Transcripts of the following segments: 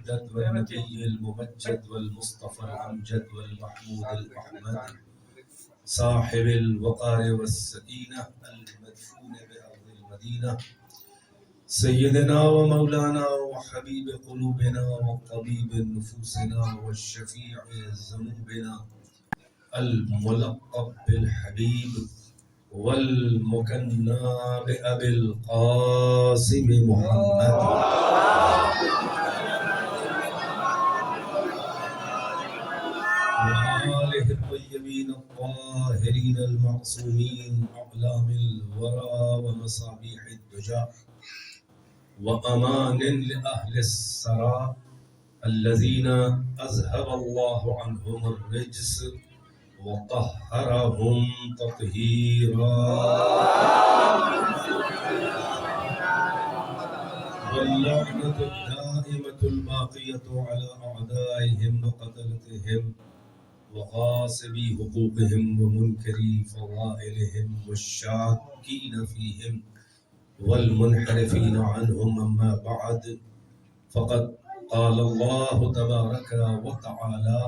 المؤدد والنبي الممجد والمصطفى الأمجد والمحمود الأحمد صاحب الوقار والسكينة المدفون بأرض المدينة سيدنا ومولانا وحبيب قلوبنا وطبيب نفوسنا والشفيع ذنوبنا الملقب بالحبيب والمكنى بأبي القاسم محمد وآله الطيبين الطاهرين المعصومين أعلام الورى ومصابيح الدجى وأمان لأهل السرى الذين أذهب الله عنهم الرجس وطهرهم تطهيرا واللعنة الدائمة الباقية على أعدائهم وقتلتهم وغاصبي حقوقهم ومنكري فضائلهم والشاكين فيهم والمنحرفين عنهم. أما بعد فقد قال الله تبارك وتعالى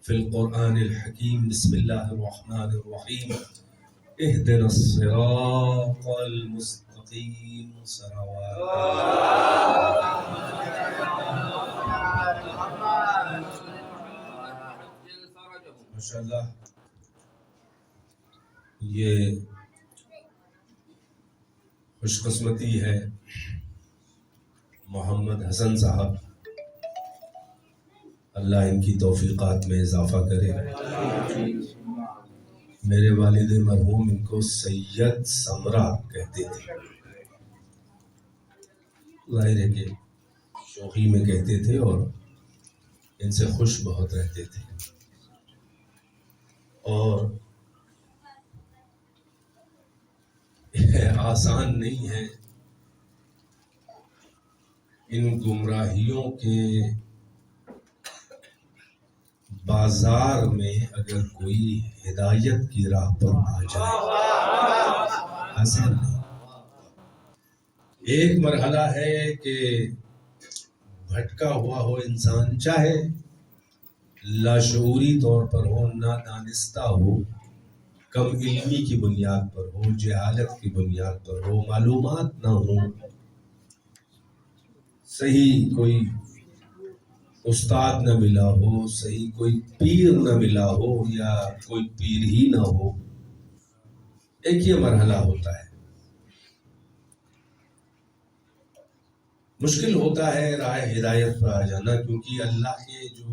في القرآن الحكيم بسم الله الرحمن الرحيم اهدنا الصراط المستقيم صراط ماشاءاللہ. یہ خوش قسمتی ہے محمد حسن صاحب، اللہ ان کی توفیقات میں اضافہ کرے. میرے والد مرحوم ان کو سید سمرہ کہتے تھے، ظاہر ہے کہ شوخی میں کہتے تھے اور ان سے خوش بہت رہتے تھے. اور آسان نہیں ہے ان گمراہیوں کے بازار میں اگر کوئی ہدایت کی راہ پر آ جائے، آسان نہیں. ایک مرحلہ ہے کہ بھٹکا ہوا ہو انسان، چاہے لاشعوری طور پر ہو، نادانستہ ہو، کم علمی کی بنیاد پر ہو، جہالت کی بنیاد پر ہو، معلومات نہ ہو، صحیح کوئی استاد نہ ملا ہو، صحیح کوئی پیر نہ ملا ہو، یا کوئی پیر ہی نہ ہو. ایک یہ مرحلہ ہوتا ہے. مشکل ہوتا ہے راہ ہدایت پر آ جانا، کیونکہ اللہ کے جو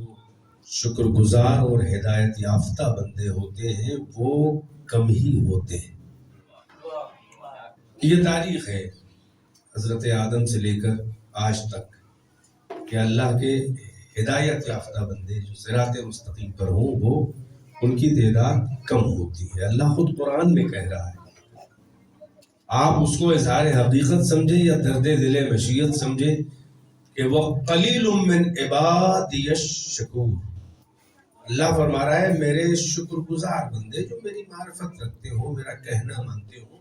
شکر گزار اور ہدایت یافتہ بندے ہوتے ہیں وہ کم ہی ہوتے ہیں. یہ تاریخ ہے حضرت آدم سے لے کر آج تک کہ اللہ کے ہدایت یافتہ بندے جو صراط مستقیم پر ہوں وہ ان کی تعداد کم ہوتی ہے. اللہ خود قرآن میں کہہ رہا ہے، آپ اس کو اظہار حقیقت سمجھیں یا درد دل مشیت سمجھیں کہ وہ قلیل من عبادی الشکور. اللہ فرما رہا ہے میرے شکر گزار بندے جو میری معرفت رکھتے ہوں، میرا کہنا مانتے ہوں،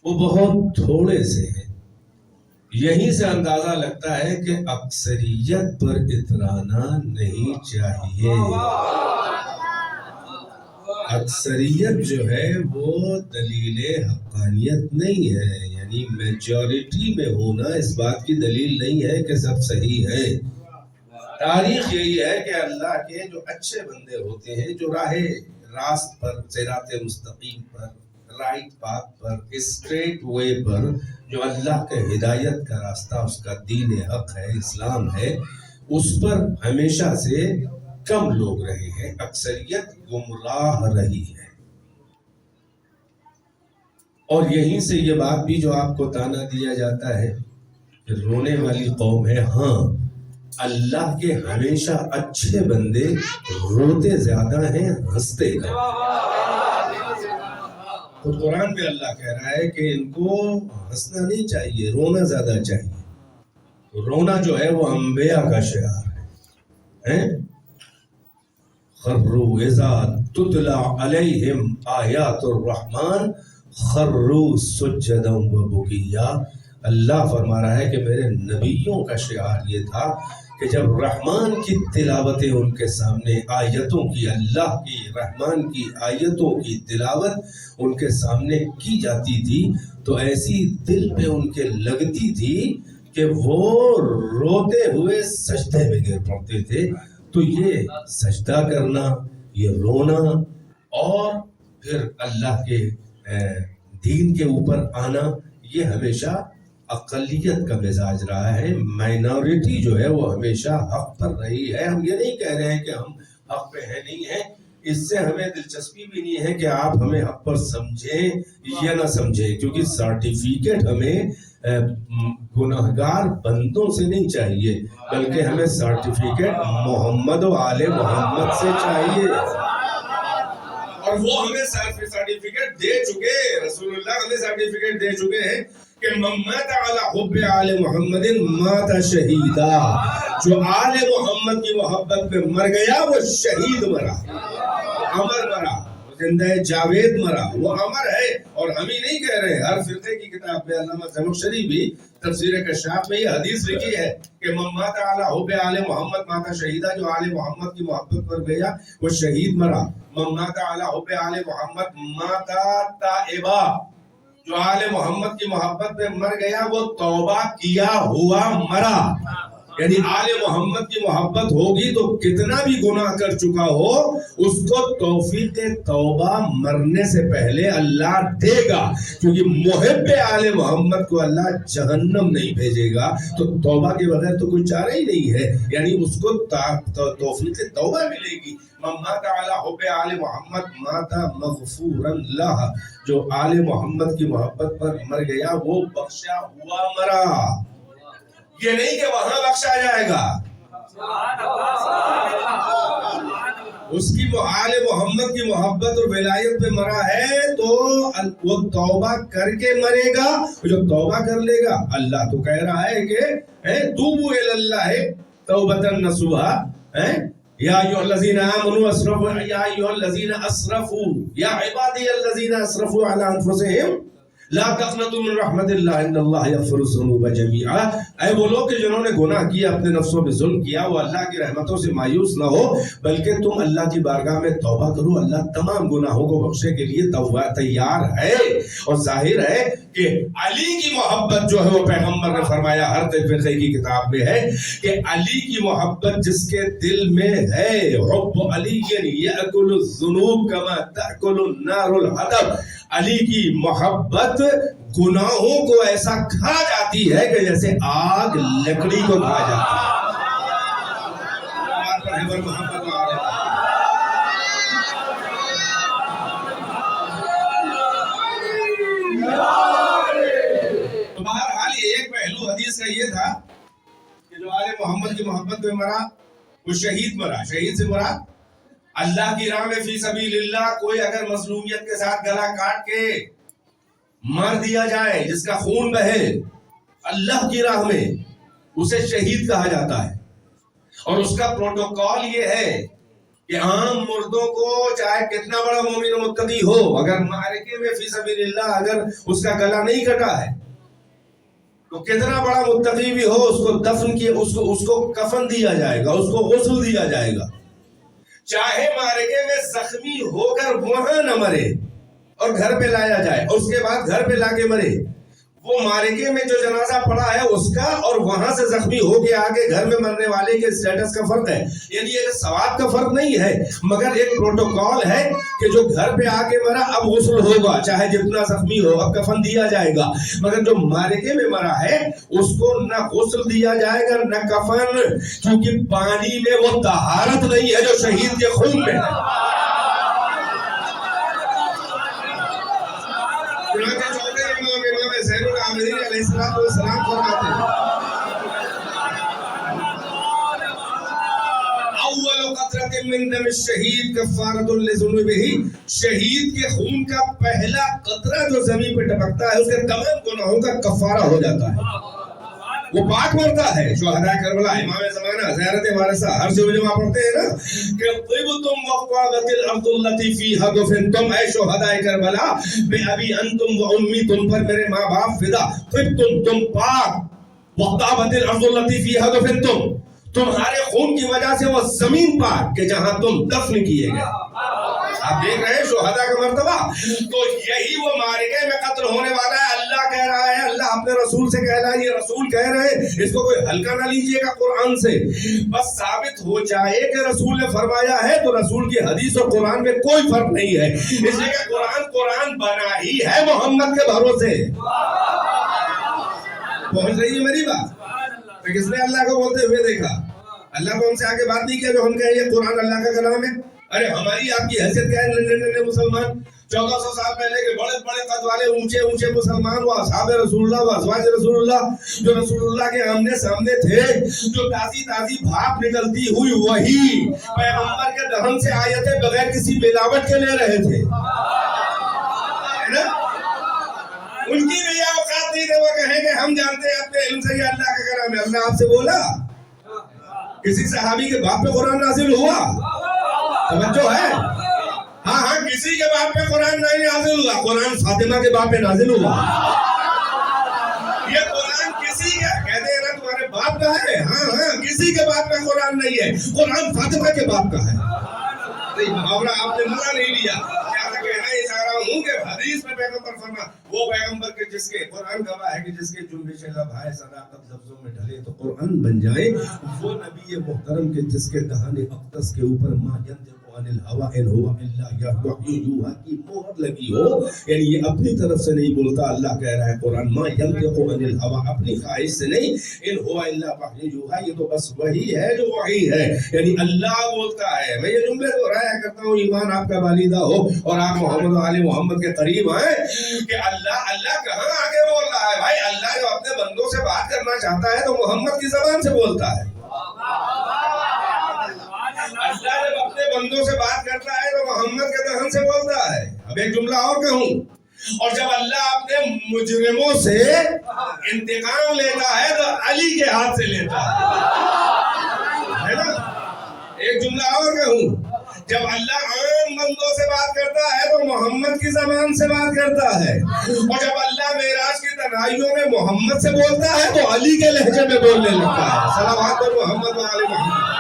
وہ بہت تھوڑے سے ہیں. یہیں سے اندازہ لگتا ہے کہ اکثریت پر اترانا نہیں چاہیے. اکثریت جو ہے وہ دلیل حقانیت نہیں ہے، یعنی میجورٹی میں ہونا اس بات کی دلیل نہیں ہے کہ سب صحیح ہے. تاریخ یہی ہے کہ اللہ کے جو اچھے بندے ہوتے ہیں، جو راہ راست پر، صراط مستقیم پر، رائٹ پاتھ پر، اسٹریٹ وے پر، جو اللہ کے ہدایت کا راستہ، اس کا دین حق ہے، اسلام ہے، اس پر ہمیشہ سے کم لوگ رہے ہیں. اکثریت گمراہ رہی ہے. اور یہیں سے یہ بات بھی جو آپ کو تانا دیا جاتا ہے کہ رونے والی قوم ہے. ہاں، اللہ کے ہمیشہ اچھے بندے روتے زیادہ ہیں، ہنستے کم. خود قرآن میں اللہ کہہ رہا ہے کہ ان کو ہنسنا نہیں چاہیے، رونا زیادہ چاہیے. رونا جو ہے وہ انبیاء کا شعار ہے. خروا اذا تتلى علیہم آیات الرحمن خروا سجدا وبکیا. اللہ فرما رہا ہے کہ میرے نبیوں کا شعار یہ تھا کہ جب رحمان کی تلاوتیں ان کے سامنے، آیتوں کی، اللہ کی رحمان کی آیتوں کی تلاوت ان کے سامنے کی جاتی تھی تو ایسی دل پہ ان کے لگتی تھی کہ وہ روتے ہوئے سجدے میں گر پڑتے تھے. تو یہ سجدہ کرنا، یہ رونا اور پھر اللہ کے دین کے اوپر آنا، یہ ہمیشہ اقلیت کا مزاج رہا ہے. مائنورٹی جو ہے وہ ہمیشہ حق پر رہی ہے. ہم یہ نہیں کہہ رہے ہیں کہ ہم حق پہ ہیں نہیں ہیں، اس سے ہمیں دلچسپی بھی نہیں ہے کہ آپ ہمیں حق پر سمجھیں یا نہ سمجھیں، کیونکہ سرٹیفکیٹ ہمیں گناہگار بندوں سے نہیں چاہیے، بلکہ ہمیں سرٹیفکیٹ محمد و آل محمد سے چاہیے. اور وہ ہمیں سرٹیفکیٹ دے چکے، رسول اللہ ہمیں سرٹیفکیٹ دے چکے ہیں کہ من مات علی حب آل محمد مات شہیدا. جو آل محمد کی محبت میں مر گیا وہ شہید مرا، امر مرا، زندہ جاوید مرا، وہ امر ہے. اور ہم ہی نہیں کہہ رہے، ہر فرقے کی کتاب میں علامہ زمخشری بھی تفسیر کشاف میں یہ حدیث لکھی ہے کہ من مات علی حب آل محمد مات شہیدا. جو آل محمد کی محبت پر گیا وہ شہید مرا. من مات علی حب آل محمد مات تائبا. جو آل محمد کی محبت میں مر گیا وہ توبہ کیا ہوا مرا. یعنی آل محمد کی محبت ہوگی تو کتنا بھی گناہ کر چکا ہو اس کو توفیق توبہ مرنے سے پہلے اللہ دے گا، کیونکہ محب آل محمد کو اللہ جہنم نہیں بھیجے گا. تو توبہ کے بغیر تو کوئی چارہ ہی نہیں ہے، یعنی اس کو توفیق توبہ ملے گی. من مات علی حب آل محمد مات مغفورا لہ. جو آل محمد کی محبت پر مر گیا وہ بخشا ہوا مرا. یہ نہیں کہ وہاں بخشا جائے گا، اس کی آل محمد کی محبت اور ولایت پہ مرا ہے تو وہ توبہ کر کے مرے گا. جو توبہ کر لے گا، اللہ تو کہہ رہا ہے کہ توبوا الی اللہ توبۃ نصوحا. یا ایھا الذین آمنوا اسرفوا یا ایھا الذین اسرفوا یا عبادی الذین اسرفوا علی انفسہم لا تقنطوا من رحمت اللہ ان اللہ یغفر الذنوب جميعا. اے وہ لوگ کہ جنہوں نے گناہ کیا، اپنے نفسوں پہ ظلم کیا، وہ اللہ کی رحمتوں سے مایوس نہ ہو، بلکہ تم اللہ کی بارگاہ میں توبہ کرو. اللہ تمام گناہوں کو بخشنے کے لیے تیار ہے. اور ظاہر ہے کہ علی کی محبت جو ہے وہ پیغمبر نے فرمایا ہر فرقے کی کتاب میں ہے کہ علی کی محبت جس کے دل میں ہے، حب علی یأکل الذنوب کما تأکل النار الحطب. علی کی محبت گناہوں کو ایسا کھا جاتی ہے کہ جیسے آگ لکڑی کو کھا جاتی ہے. تو بہرحال ایک پہلو حدیث کا یہ تھا کہ جو آل محمد کی محبت میں مرا وہ شہید مرا. شہید سے مرا اللہ کی راہ میں فی سبیل اللہ کوئی اگر مظلومیت کے ساتھ گلا کاٹ کے مر دیا جائے، جس کا خون بہے اللہ کی راہ میں، اسے شہید کہا جاتا ہے. اور اس کا پروٹوکول یہ ہے کہ عام مردوں کو چاہے کتنا بڑا مومن و متقی ہو، اگر معرکے میں فی سبیل اللہ اگر اس کا گلا نہیں کٹا ہے تو کتنا بڑا متقی بھی ہو اس کو دفن کیا، اس کو کفن دیا جائے گا، اس کو غسل دیا جائے گا. چاہے مارکے میں زخمی ہو کر وہاں نہ مرے اور گھر پہ لایا جائے، اور اس کے بعد گھر پہ لا کے مرے، وہ مارکے میں جو جنازہ پڑا ہے اس کا اور وہاں سے زخمی ہو کے آگے گھر میں مرنے والے کے سٹیٹس کا فرق ہے. یعنی یہ ثواب کا فرق نہیں ہے، مگر ایک پروٹوکول ہے کہ جو گھر پہ آ کے مرا اب غسل ہوگا، چاہے جتنا زخمی ہو، اب کفن دیا جائے گا. مگر جو مارکے میں مرا ہے اس کو نہ غسل دیا جائے گا نہ کفن، کیونکہ پانی میں وہ طہارت نہیں ہے جو شہید کے خون میں ہے. علیہ السلام فرماتے ہیں اول قطرۃ من دم الشہید کفارۃ لذنوبہ. شہید کے خون کا پہلا قطرہ جو زمین پہ ٹپکتا ہے اس کے تمام گناہوں کا کفارہ ہو جاتا ہے، وہ پاک مرتا ہے. شہداء کربلا، امام زمانہ، زیارت وارثہ، ہر جو جمع پڑھتے ہیں نا کہ طبتم وقابت الارض التي فيها دفنتم. اے شہداء کربلا، بے ابی انتم و امی، تم پر میرے ماں باپ فدا. طبتم، تم پاک، وقابت الارض التي فيها دفنتم، تمہارے خون کی وجہ سے وہ زمین پاک کہ جہاں تم دفن کیے گئے. آپ دیکھ رہے ہیں شہداء کا مرتبہ. تو یہی وہ معرکے میں قتل ہونے والا ہے. اللہ کہہ رہا ہے, اللہ اپنے رسول سے کہہ رہا ہے, یہ رسول کہہ رہے ہیں, اس کو کوئی ہلکا نہ لیجئے گا قرآن سے. بس ثابت ہو جائے کہ رسول نے فرمایا ہے تو رسول کی حدیث اور قرآن میں کوئی فرق نہیں ہے. اس لیے کہ قرآن بنا ہی ہے محمد کے بھروسے. پہنچ رہی ہے میری بات؟ تو کس نے اللہ کو بولتے ہوئے دیکھا؟ اللہ کو ہم سے آگے بات نہیں کیا جو ہم کہیں یہ قرآن اللہ کا کلام ہے. ارے ہماری آپ کی حیثیت کیا ہے؟ ننھے مسلمان 1400 سال پہلے کے بڑے بڑے قد والے اونچے اونچے مسلمان, وہ اصحاب رسول اللہ, وہ ازواج رسول اللہ, جو رسول اللہ کے آمنے سامنے تھے, جو تازی تازی بھاپ نکلتی ہوئی وہی پیغمبر کے دہن سے آیتیں بغیر کسی ملاوٹ کے لے رہے تھے. ان کی بھی اوقات نہیں تھے وہ کہیں کہ ہم جانتے ہیں اپنے علم سے یہ اللہ کا کلام ہے. اللہ آپ سے بولا؟ کسی صحابی کے باپ پہ قرآن نازل ہوا؟ توجہ ہے؟ ہاں کسی کے باپ پہ قرآن نہیں نازل ہوا. قرآن فاطمہ کے باپ پہ نازل ہوا. یہ قرآن کسی کا کہتے ہیں نا تمہارے باپ کا ہے. ہاں کسی کے باپ پہ قرآن نہیں ہے, قرآن فاطمہ کے باپ کا ہے. محاورہ آپ نے مزہ نہیں لیا. کیا کہنا اشارہ ہوں کہ حدیث میں پیغمبر فرما وہ پیغمبر کے جس کے قرآن گواہ ہے کہ جس کے جنبش لب ہے صداقت لفظوں میں ڈھلے تو قرآن بن جائے. وہ نبی محترم کے جس کے دہان اقدس کے اوپر ما ینطق عن الہوی ان ہوا الا وحی یوحی کی مہر لگی ہو, یعنی یہ اپنی طرف سے نہیں بولتا. اللہ کہہ رہا ہے قرآن ما ینطق عن الہوی, اپنی خواہش سے نہیں, ان ہوا الا وحی یوحی, یہ تو بس وہی ہے جو وحی ہے, یعنی اللہ بولتا ہے. میں یہ جملے دہرایا کرتا ہوں ایمان آپ کا بالیدہ ہو اور آپ محمد و آل محمد کے قریب آئیں کہ اللہ کہاں آگے بول رہا ہے. بھائی اللہ جو اپنے بندوں سے بات کرنا چاہتا ہے تو محمد کی زبان سے بولتا ہے. اللہ جب اپنے بندوں سے بات کرتا ہے تو محمد کے دہن سے بولتا ہے. اب ایک جملہ اور کہوں, اور جب اللہ اپنے مجرموں سے انتقام لیتا ہے تو علی کے ہاتھ سے لیتا ہے نا. ایک جملہ اور کہوں, جب اللہ عام بندوں سے بات کرتا ہے تو محمد کی زبان سے بات کرتا ہے, اور جب اللہ معراج کی تنہائیوں میں محمد سے بولتا ہے تو علی کے لہجے میں بولنے لگتا ہے. صلوات محمد و آل محمد.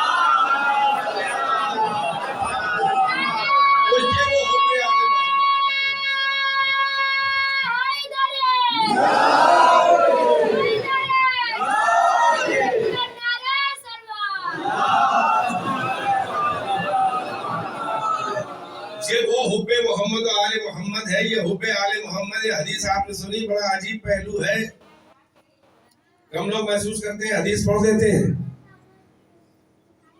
یہ وہ حب محمد و آل محمد ہے. یہ حب آل محمد, یہ حدیث آپ نے سنی, بڑا عجیب پہلو ہے. ہم لوگ محسوس کرتے ہیں حدیث پڑھ دیتے ہیں.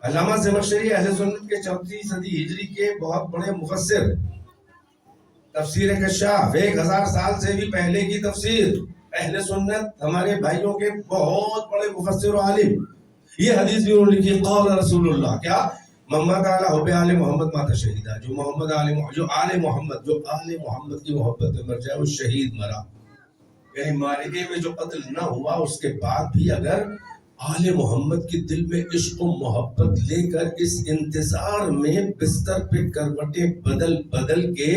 علامہ زمخشری اہل سنت کے 4 صدی ہجری کے بہت بڑے مفسر, تفسیر کشاف 1000 سال سے بھی پہلے کی تفسیر, اہل سنت ہمارے بھائیوں کے بہت بڑے مفسر و عالم. یہ حدیث بھی انہوں نے لکھی, قال رسول اللہ, کیا محمد تعالیٰ حب آل محمد مات شہیدہ, جو محمد جو آل محمد کی محبت میں مر جائے وہ شہید مرا. یعنی معرکے میں جو قتل نہ ہوا اس کے بعد بھی اگر آل محمد کی دل میں عشق و محبت لے کر اس انتظار میں بستر پہ کروٹیں بدل کے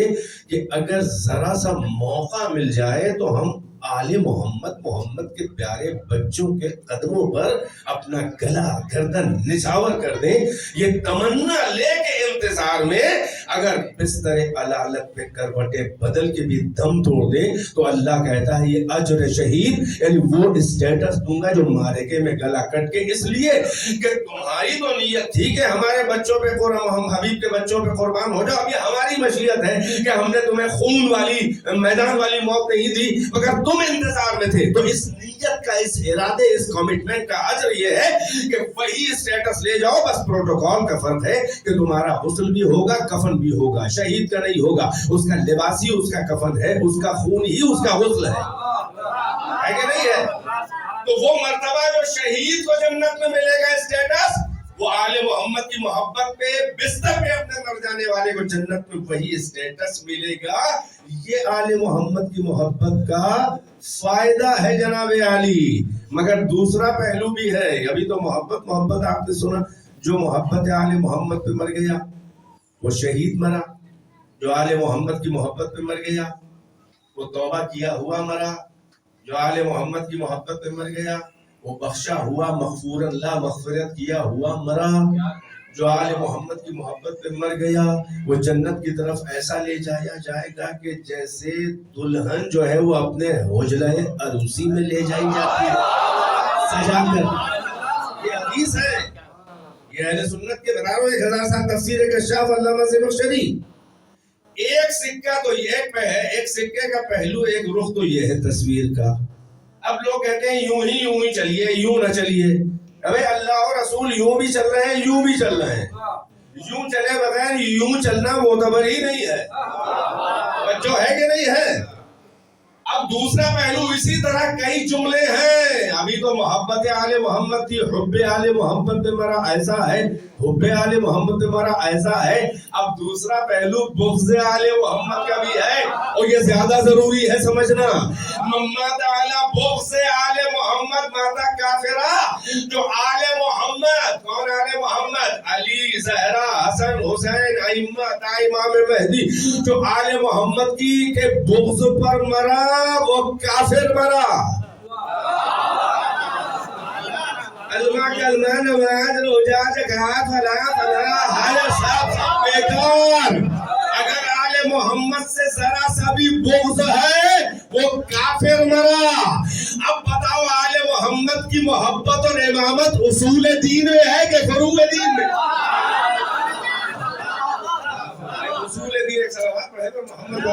کہ اگر ذرا سا موقع مل جائے تو ہم آل محمد کے پیارے بچوں کے قدموں پر اپنا گلا گردن نچھاور کر دیں, یہ تمنا لے کے انتظار میں اگر بستر علالت پہ کروٹیں بدل کے بھی دم توڑ دیں تو اللہ کہتا ہے یہ اجر شہید, یعنی وہ اسٹیٹس دوں گا جو معرکے میں گلا کٹ کے, اس لیے کہ تمہاری تو نیت تھی کہ ہمارے بچوں پہ ہم حبیب کے بچوں پہ قربان ہو جاؤ. اب یہ ہماری مشیت ہے کہ ہم نے تمہیں خون والی میدان والی موت نہیں دی مگر تم انتظار میں تھے. تو اس نیت کا, اس ارادے, اس کمٹمنٹ کا اجر یہ ہے کہ وہی اسٹیٹس لے جاؤ. بس پروٹوکول کا فرق ہے کہ تمہارا غسل بھی ہوگا, کفن بھی ہوگا. شہید کا نہیں ہوگا, اس کا لباس ہی اس کا کفن ہے, اس کا خون ہی اس کا غسل ہے کہ نہیں ہے. تو وہ مرتبہ جو شہید کو جنت میں ملے گا اسٹیٹس, وہ آل محمد کی محبت پہ بستر پہ اپنے مر جانے والے کو جنت میں وہی اسٹیٹس ملے گا. یہ آل محمد کی محبت کا فائدہ ہے جناب عالی. مگر دوسرا پہلو بھی ہے. ابھی تو محبت آپ نے سنا, جو محبت آل محمد پہ مر گیا وہ شہید مرا, جو آل محمد کی محبت پہ مر گیا وہ توبہ کیا ہوا مرا, جو آل محمد کی محبت پہ مر گیا وہ بخشا ہوا مغفور اللہ مغفرت کیا ہوا مرا. جو آل محمد کی محبت پہ مر گیا وہ جنت کی طرف ایسا لے جایا جائے گا کہ جیسے دلہن جو ہے وہ اپنے حجرہ عروسی میں لے جائی جاتی ہے سجا کر. یہ حدیث ہے. یہ اہل سنت کے بتا رہا ہوں 1000 سال تفسیر کشاف علامہ زمخشری. ایک سکہ تو یہ ہے, ایک سکے کا پہلو ایک رخ تو یہ ہے تصویر کا. اب لوگ کہتے ہیں یوں ہی چلیے, یوں نہ چلیے. ابھی اللہ اور رسول یوں بھی چل رہے ہیں یوں بھی چل رہے ہیں. یوں چلے بغیر یوں چلنا معتبر ہی نہیں ہے. جو ہے کہ نہیں ہے. اب دوسرا پہلو اسی طرح کئی جملے ہیں. ابھی تو محبت آل محمد تھی, حب آل محمد پہ مرا ایسا ہے, حب آل محمد پہ مرا ایسا ہے. اب دوسرا پہلو بغض آل محمد کا بھی ہے اور یہ زیادہ ضروری ہے سمجھنا. ممات آلہ بغض آل محمد ماتا کافرہ. جو آل محمد, کون آل محمد؟ علی, زہرا, حسن, حسین, ائمہ تا امام مہدی. جو آل محمد کی کے بغض پر مرا وہ کافر مرا. کلمہ نماز روزہ زکات فلاں فلاں ہر سب بیکار. اگر آل محمد سے ذرا سا بھی بغض ہے وہ کافر مرا. اب بتاؤ آل محمد کی محبت اور امامت اصول دین میں ہے کہ فروع دین میں؟ اصول دین. ایک صلوات پڑھے تو محمد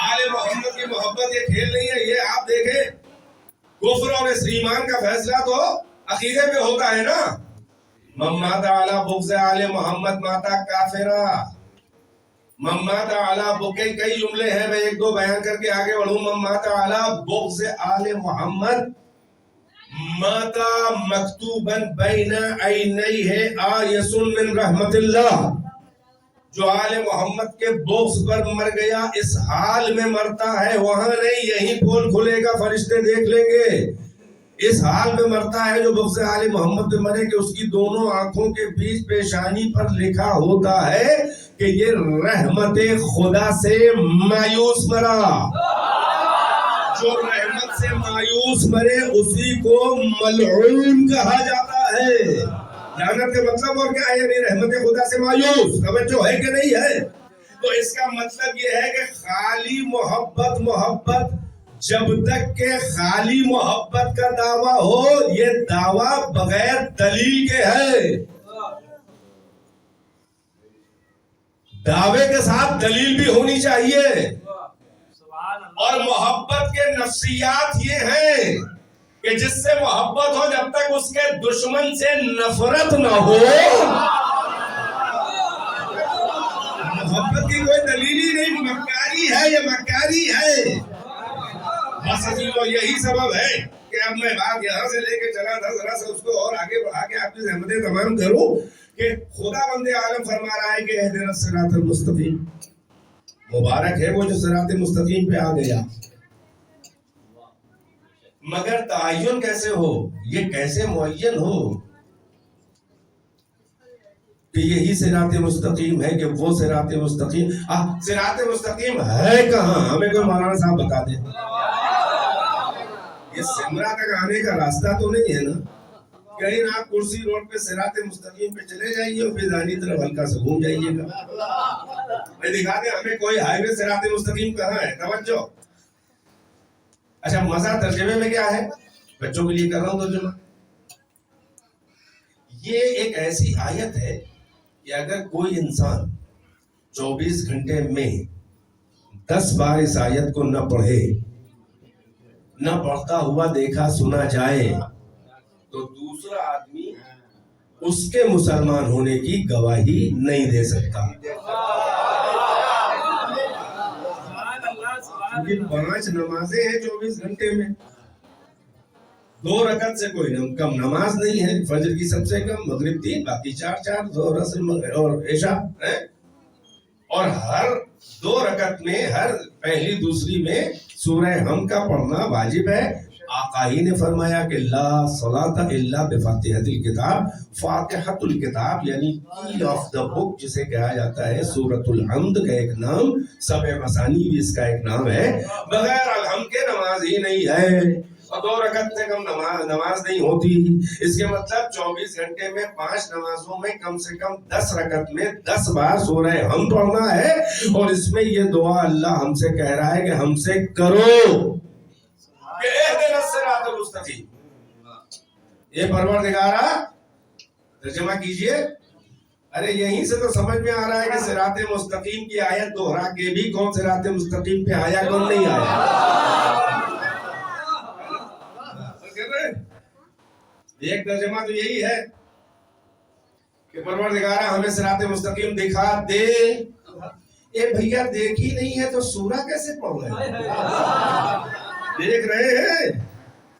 آل محمد کی محبت یہ کھیل نہیں ہے. یہ آپ دیکھیں کفر اور ایمان کا فیصلہ تو عقیدے پہ ہوتا ہے نا. ممات علی بغض آل محمد ماتا کافرہ. ممات علی کئی جملے ہیں, میں ایک دو بیان کر کے آگے بڑھوں. ممات علی بغض آل محمد ماتا مکتوباً بین عینیہ آیۃ من رحمت اللہ. جو آل محمد کے بغض پر مر گیا اس حال میں مرتا ہے, وہاں نہیں یہیں پھول کھلے گا فرشتے دیکھ لیں گے. اس حال میں مرتا ہے جو بغض آل محمد پہ مرے کہ اس کی دونوں آنکھوں کے بیچ پیشانی پر لکھا ہوتا ہے کہ یہ رحمت خدا سے مایوس مرا. جو رحمت سے مایوس مرے اسی کو ملعون کہا جاتا ہے. لعنت کا مطلب اور کیا ہے؟ یعنی رحمت خدا سے مایوس. توجہ ہے کہ نہیں ہے؟ تو اس کا مطلب یہ ہے کہ خالی محبت جب تک کہ خالی محبت کا دعویٰ ہو, یہ دعویٰ بغیر دلیل کے ہے. دعوے کے ساتھ دلیل بھی ہونی چاہیے. اور محبت کے نفسیات یہ ہیں کہ جس سے محبت ہو جب تک اس کے دشمن سے نفرت نہ ہو. محبت کی کوئی دلیل ہی نہیں, مکاری ہے, یہ مکاری ہے. بس یہی سبب ہے کہ اب میں بات یہاں سے لے کے چلا تھا, ذرا سا اس کو اور آگے بڑھا کے آپ کی زحمتیں تمام کروں کہ خدا بند عالم فرما رہا ہے کہ اہدنا الصراط المستقیم. مبارک ہے وہ جو صراط مستقیم پہ آ گیا. مگر تعین کیسے ہو, یہ کیسے معین ہو کہ یہی صراط مستقیم ہے کہ وہ صراط مستقیم. صراط مستقیم ہے کہاں؟ ہمیں کوئی مولانا صاحب بتا دیں. یہ سمرا تک آنے کا راستہ تو نہیں ہے نا. کہیں آپ کرسی روڈ پہ صراط مستقیم پہ چلے جائیے اور پھر دانی طرف ہلکا سے گھوم جائیے گا. میں دکھا دیں ہمیں کوئی ہائی وے صراط مستقیم کہاں ہے. توجہ. اچھا مزہ ترجمے میں کیا ہے, بچوں کے لیے کر رہا ہوں ترجمہ. یہ ایک ایسی آیت ہے کہ اگر کوئی انسان 24 گھنٹے میں 10 بار اس آیت کو نہ پڑھے, نہ پڑھتا ہوا دیکھا سنا جائے, تو دوسرا آدمی اس کے مسلمان ہونے کی گواہی نہیں دے سکتا. کیونکہ 5 نمازیں ہیں 24 گھنٹے میں. 2 رکعت سے کوئی کم نماز نہیں ہے. فجر کی سب سے کم, مغرب 3, باقی 4 ظہر اثر اور عشاء ہے. اور ہر 2 رکعت میں, ہر پہلی دوسری میں سورہ ہم کا پڑھنا واجب ہے. آقا ہی نے فرمایا کہ لا صلاۃ الا بفاتحۃ الکتاب، فاتحۃ الکتاب یعنی کی آف دا بک جسے کہا جاتا ہے، سورۃ الحمد کا ایک نام، سبع مثانی بھی اس کا ایک نام ہے، بغیر الحمد کے نماز ہی نہیں ہے، اور 2 رکعت سے کم نماز نہیں ہوتی۔ اس کے مطلب 24 گھنٹے میں 5 نمازوں میں کم سے کم 10 رکعت میں 10 بار سورہ حمد پڑھنا ہے، اور اس میں یہ دعا اللہ ہم سے کہہ رہا ہے کہ ہم سے کرو کہ اہدنا الصراط المستقیم۔ یہ پروردگارا ترجمہ کیجئے، ارے یہیں سے تو سمجھ میں آ رہا ہے کہ صراط مستقیم کی آیت دوہرا کے بھی کون صراط مستقیم پہ آیا کون نہیں آیا۔ ایک ترجمہ تو یہی ہے کہ پروردگارا ہمیں صراط مستقیم دکھا دے۔ اے بھیا دیکھ ہی نہیں ہے تو سورہ کیسے پڑھ رہے ہیں؟ دیکھ رہے ہیں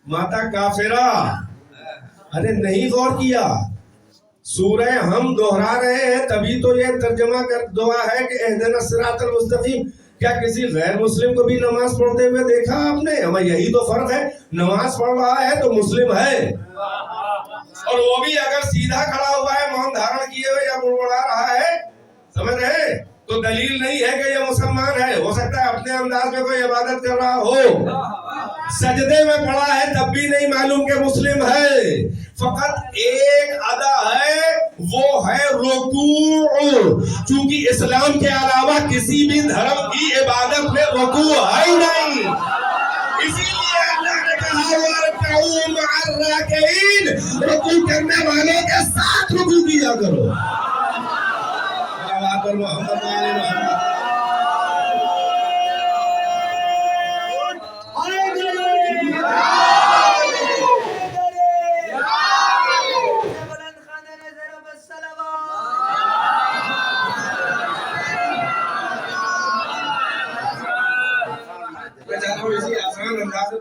ماتا کافرہ، ارے نہیں غور کیا، سورہ ہم دوہرا رہے ہیں تبھی تو یہ ترجمہ کر دعا ہے کہ اہدنا الصراط المستقیم۔ کیا کسی غیر مسلم کو بھی نماز پڑھتے ہوئے دیکھا آپ نے؟ ہمیں یہی تو فرق ہے، نماز پڑھ رہا ہے تو مسلم ہے، اور وہ بھی اگر سیدھا کھڑا ہوا ہے مون دھارن کیے ہوئے یا بڑبڑا رہا ہے، سمجھ رہے تو دلیل نہیں ہے کہ یہ مسلمان ہے۔ ہو سکتا ہے اپنے انداز میں کوئی عبادت کر رہا ہو، سجدے میں پڑا ہے تب بھی نہیں معلوم کہ مسلم ہے۔ فقط ایک ادا ہے، وہ ہے رکوع، چونکہ اسلام کے علاوہ کسی بھی دھرم کی عبادت میں رکوع ہے ہی نہیں، اسی لیے اللہ نے کہا وَارْكَعُوا مَعَ الرَّاكِعِينَ، رکوع کرنے والوں کے ساتھ رکوع کیا کرو۔ محمد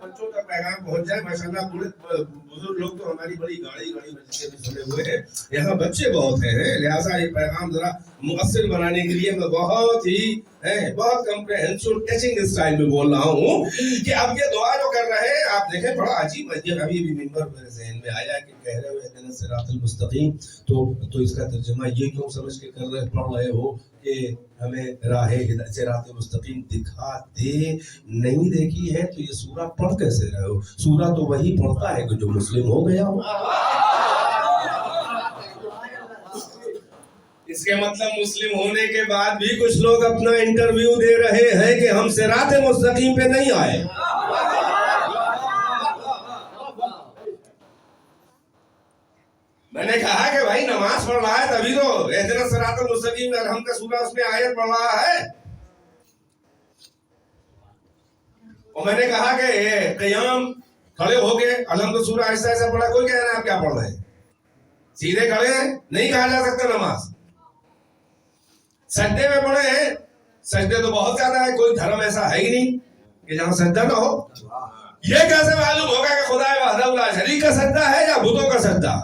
بچوں کا پیغام پہنچ جائے، ماشاءاللہ پورے بزرگ لوگ تو ہماری بڑی گاڑی بجتے بھی سنے ہوئے ہیں، یہاں بچے بہت ہیں، لہٰذا یہ پیغام ذرا مؤثر بنانے کے لیے میں بہت کمپریہنسو ٹچنگ اسٹائل میں بول رہا ہوں کہ اب یہ دعا جو کر رہے ہیں آپ دیکھیں بڑا عجیب ہے، ابھی بھی ممبر میرے ذہن میں آیا کہ کہہ رہے ہوئے اہدنا الصراط المستقیم، تو اس کا ترجمہ یہ کیوں سمجھ کے پڑھ رہے ہو کہ ہمیں راہ صراط مستقیم دکھا دے؟ نہیں دیکھی ہے تو یہ سورہ پڑھ کیسے رہے ہو؟ سورہ تو وہی پڑھتا ہے کہ جو مسلم ہو گیا ہو۔ اس کے مطلب مسلم ہونے کے بعد بھی کچھ لوگ اپنا انٹرویو دے رہے ہیں کہ ہم صراط مستقیم پہ نہیں آئے۔ میں نے کہا کہ بھائی نماز پڑھ رہا ہے تبھی تو اہدنا الصراط المستقیم الحمد کا سورہ اس میں آیت پڑھ رہا ہے، اور میں نے کہا کہ قیام کھڑے ہو گئے الحمد سورہ ایسا ایسا پڑھا، کوئی کہہ رہا ہے آپ کیا پڑھ رہے ہیں؟ سیدھے کھڑے ہیں نہیں کہا جا سکتا نماز۔ سجدے میں پڑھے ہیں، سجدے تو بہت زیادہ ہے، کوئی دھرم ایسا ہے ہی نہیں کہ جہاں سجدہ نہ ہو۔ یہ کیسے معلوم ہوگا کہ خدا وحدہ لا شریک کا سجدہ ہے یا بتوں کا سجدہ؟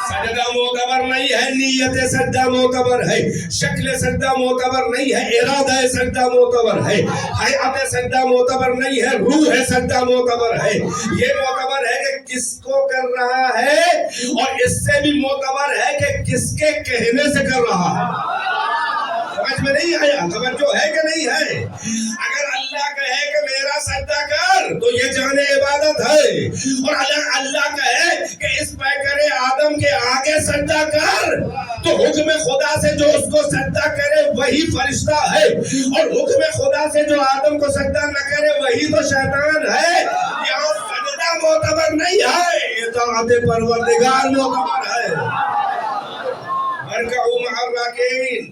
سجدہ معتبر نہیں ہے، نیت سجدہ معتبر ہے، شکل سجدہ معتبر نہیں ہے، ارادہ سجدہ معتبر ہے، حیات سجدہ معتبر نہیں ہے، روح سجدہ معتبر ہے۔ یہ معتبر ہے کہ کس کو کر رہا ہے، اور اس سے بھی معتبر ہے کہ کس کے کہنے سے کر رہا ہے۔ سمجھ میں نہیں آیا؟ توجہ ہے کہ نہیں ہے؟ اگر اللہ کہے کہ میرا سجدہ کر تو یہ جانے عبادت ہے، اور اللہ کہے کہ اس پیکر آدم کے آگے سجدہ کر تو حکم خدا سے جو اس کو سجدہ کرے وہی فرشتہ ہے، اور حکم خدا سے جو آدم کو سجدہ نہ کرے وہی تو شیطان ہے۔ یہاں سجدہ معتبر نہیں ہے، اطاعت پروردگار معتبر ہے۔ ارکعوا مع الراکعین،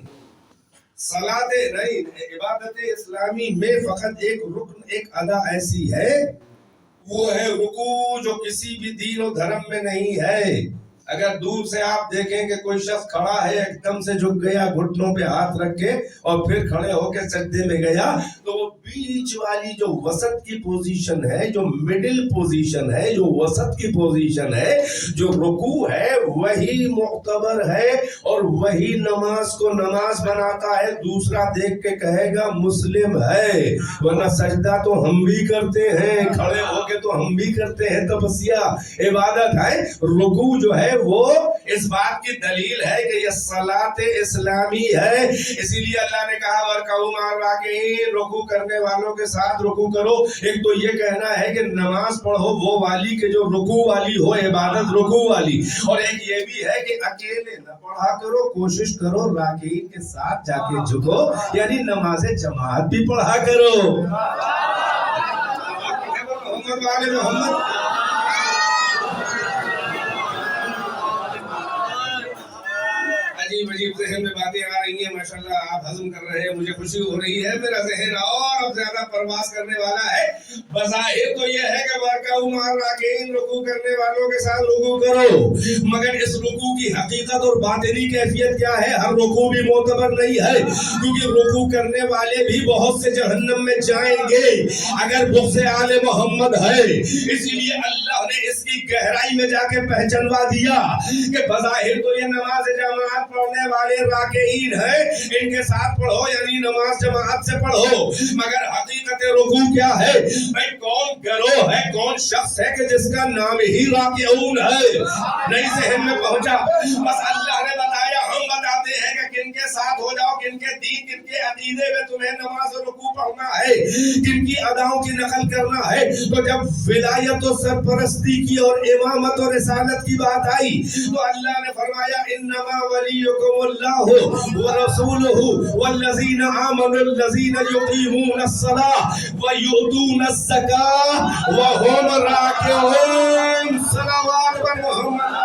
صلاۃ نہیں، عبادت اسلامی میں فقط ایک رکن ایک ادا ایسی ہے، وہ ہے رکوع، جو کسی بھی دین و دھرم میں نہیں ہے۔ اگر دور سے آپ دیکھیں کہ کوئی شخص کھڑا ہے ایک دم سے جھک گیا گھٹنوں پہ ہاتھ رکھ کے اور پھر کھڑے ہو کے سجدے میں گیا تو وہ بیچ والی جو وسط کی پوزیشن ہے جو مڈل پوزیشن ہے جو وسط کی پوزیشن ہے جو رکوع ہے وہی معتبر ہے اور وہی نماز کو نماز بناتا ہے. دوسرا دیکھ کے کہے گا مسلم ہے ورنہ سجدہ تو ہم بھی کرتے ہیں کھڑے ہو کے تو ہم بھی کرتے ہیں تپسیا عبادت ہے. رکوع جو ہے وہ اس بات کی دلیل ہے کہ یہ صلاۃ اسلامی ہے. اسی لیے اللہ نے کہا وَارْكَعُوا مَعَ الرَّاكِعِينَ رکوع کرنے والوں کے ساتھ رکوع کرو. ایک تو یہ کہنا ہے کہ نماز پڑھو وہ والی کہ جو رکوع والی ہو عبادت رکوع والی اور ایک یہ بھی ہے کہ اکیلے نہ پڑھا کرو کوشش کرو راکعین کے ساتھ جا کے جھکو یعنی نماز جماعت بھی پڑھا کرو. محمد والے محمد عجیب ذہن میں باتیں آ رہی ہیں ماشاءاللہ آپ ہضم کر رہے ہیں مجھے خوشی ہو رہی ہے میرا ذہن اور اب زیادہ پرواز کرنے والا ہے. بظاہر تو یہ ہے کہ وَارْكَعُوا مَعَ الرَّاكِعِينَ رکوع کرنے والوں کے ساتھ رکوع کرو مگر اس رکوع کی حقیقت اور باطنی کیفیت کیا ہے؟ ہر رکوع بھی معتبر نہیں ہے کیونکہ رکوع کرنے والے بھی بہت سے جہنم میں جائیں گے اگر بغض آل محمد ہے. اسی لیے اللہ نے اس کی گہرائی میں جا کے پہچنوا دیا کہ بظاہر تو یہ نماز جماعت پڑھنے والے راکعین ہیں ان کے ساتھ پڑھو یعنی نماز جماعت سے پڑھو مگر حقیقت رکوع کیا ہے؟ بھئی کون گروہ ہے کون شخص ہے کہ جس کا نام ہی راکعون ہے؟ نہیں ذہن میں پہنچا. بس اللہ نے بتایا ہم بتاتے ہیں کہ کن کے ساتھ ہو جاؤ کن کے دین کن کے عقیدے میں تمہیں نماز و رکوع پڑھنا ہے کن کی اداؤں کی نقل کرنا ہے. تو جب ولایت و سرپرستی کی اور امامت و رسالت کی بات آئی تو اللہ نے فرمایا انما ولیکم اللہ ورسولہ والذین آمنوا الذین یقیمون الصلاۃ ویؤتون الزکاۃ وهم راکعون. صلوات بر محمد.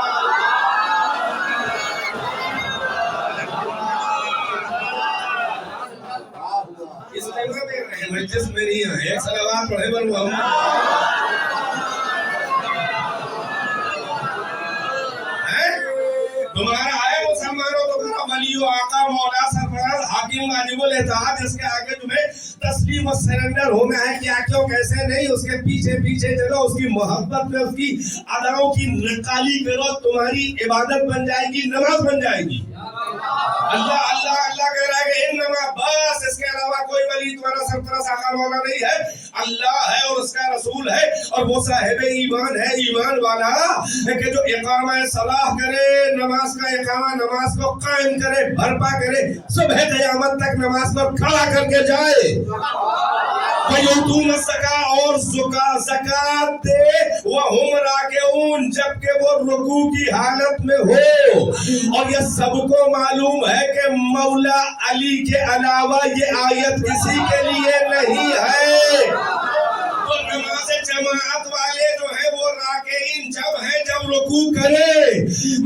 اس جگہ میں رہے مجلس میں نہیں ہے ایک صلوات پڑھے بر محمد. تمہارا ہے مسلمانوں تمہارا ولی و آقا مولا سرفراز حاکم واجب الاطاعت جس کے آگے تمہیں تسلیم و سرنڈر ہونا ہے کیا کیوں کیسے نہیں اس کے پیچھے پیچھے چلو اس کی محبت میں اس کی اداؤں کی نقالی کرو تمہاری عبادت بن جائے گی نماز بن جائے گی. اللہ اللہ اللہ کہہ رہا ہے کہ انما بس اس کے علاوہ کوئی ولی تمہارا سرپرست آقا مولا نہیں ہے اللہ ہے اور اس کا رسول ہے اور وہ صاحب ایمان ہے ایمان والا کہ جو اقامہ صلاح کرے نماز کا اقامہ نماز کو قائم کرے برپا کرے صبح قیامت تک نماز کو کھڑا کر کے جائے وَيُؤْتُونَ الزَّكَاةَ اور زکات دے وَهُمْ رَاكِعُونَ جبکہ وہ رکوع کی حالت میں ہو. اور یہ سب کو معلوم ہے کہ مولا علی کے علاوہ یہ آیت کسی کے لیے نہیں ہے. تو نماز جماعت والے جو ہیں وہ راکعین جب ہیں جب رکوع کرے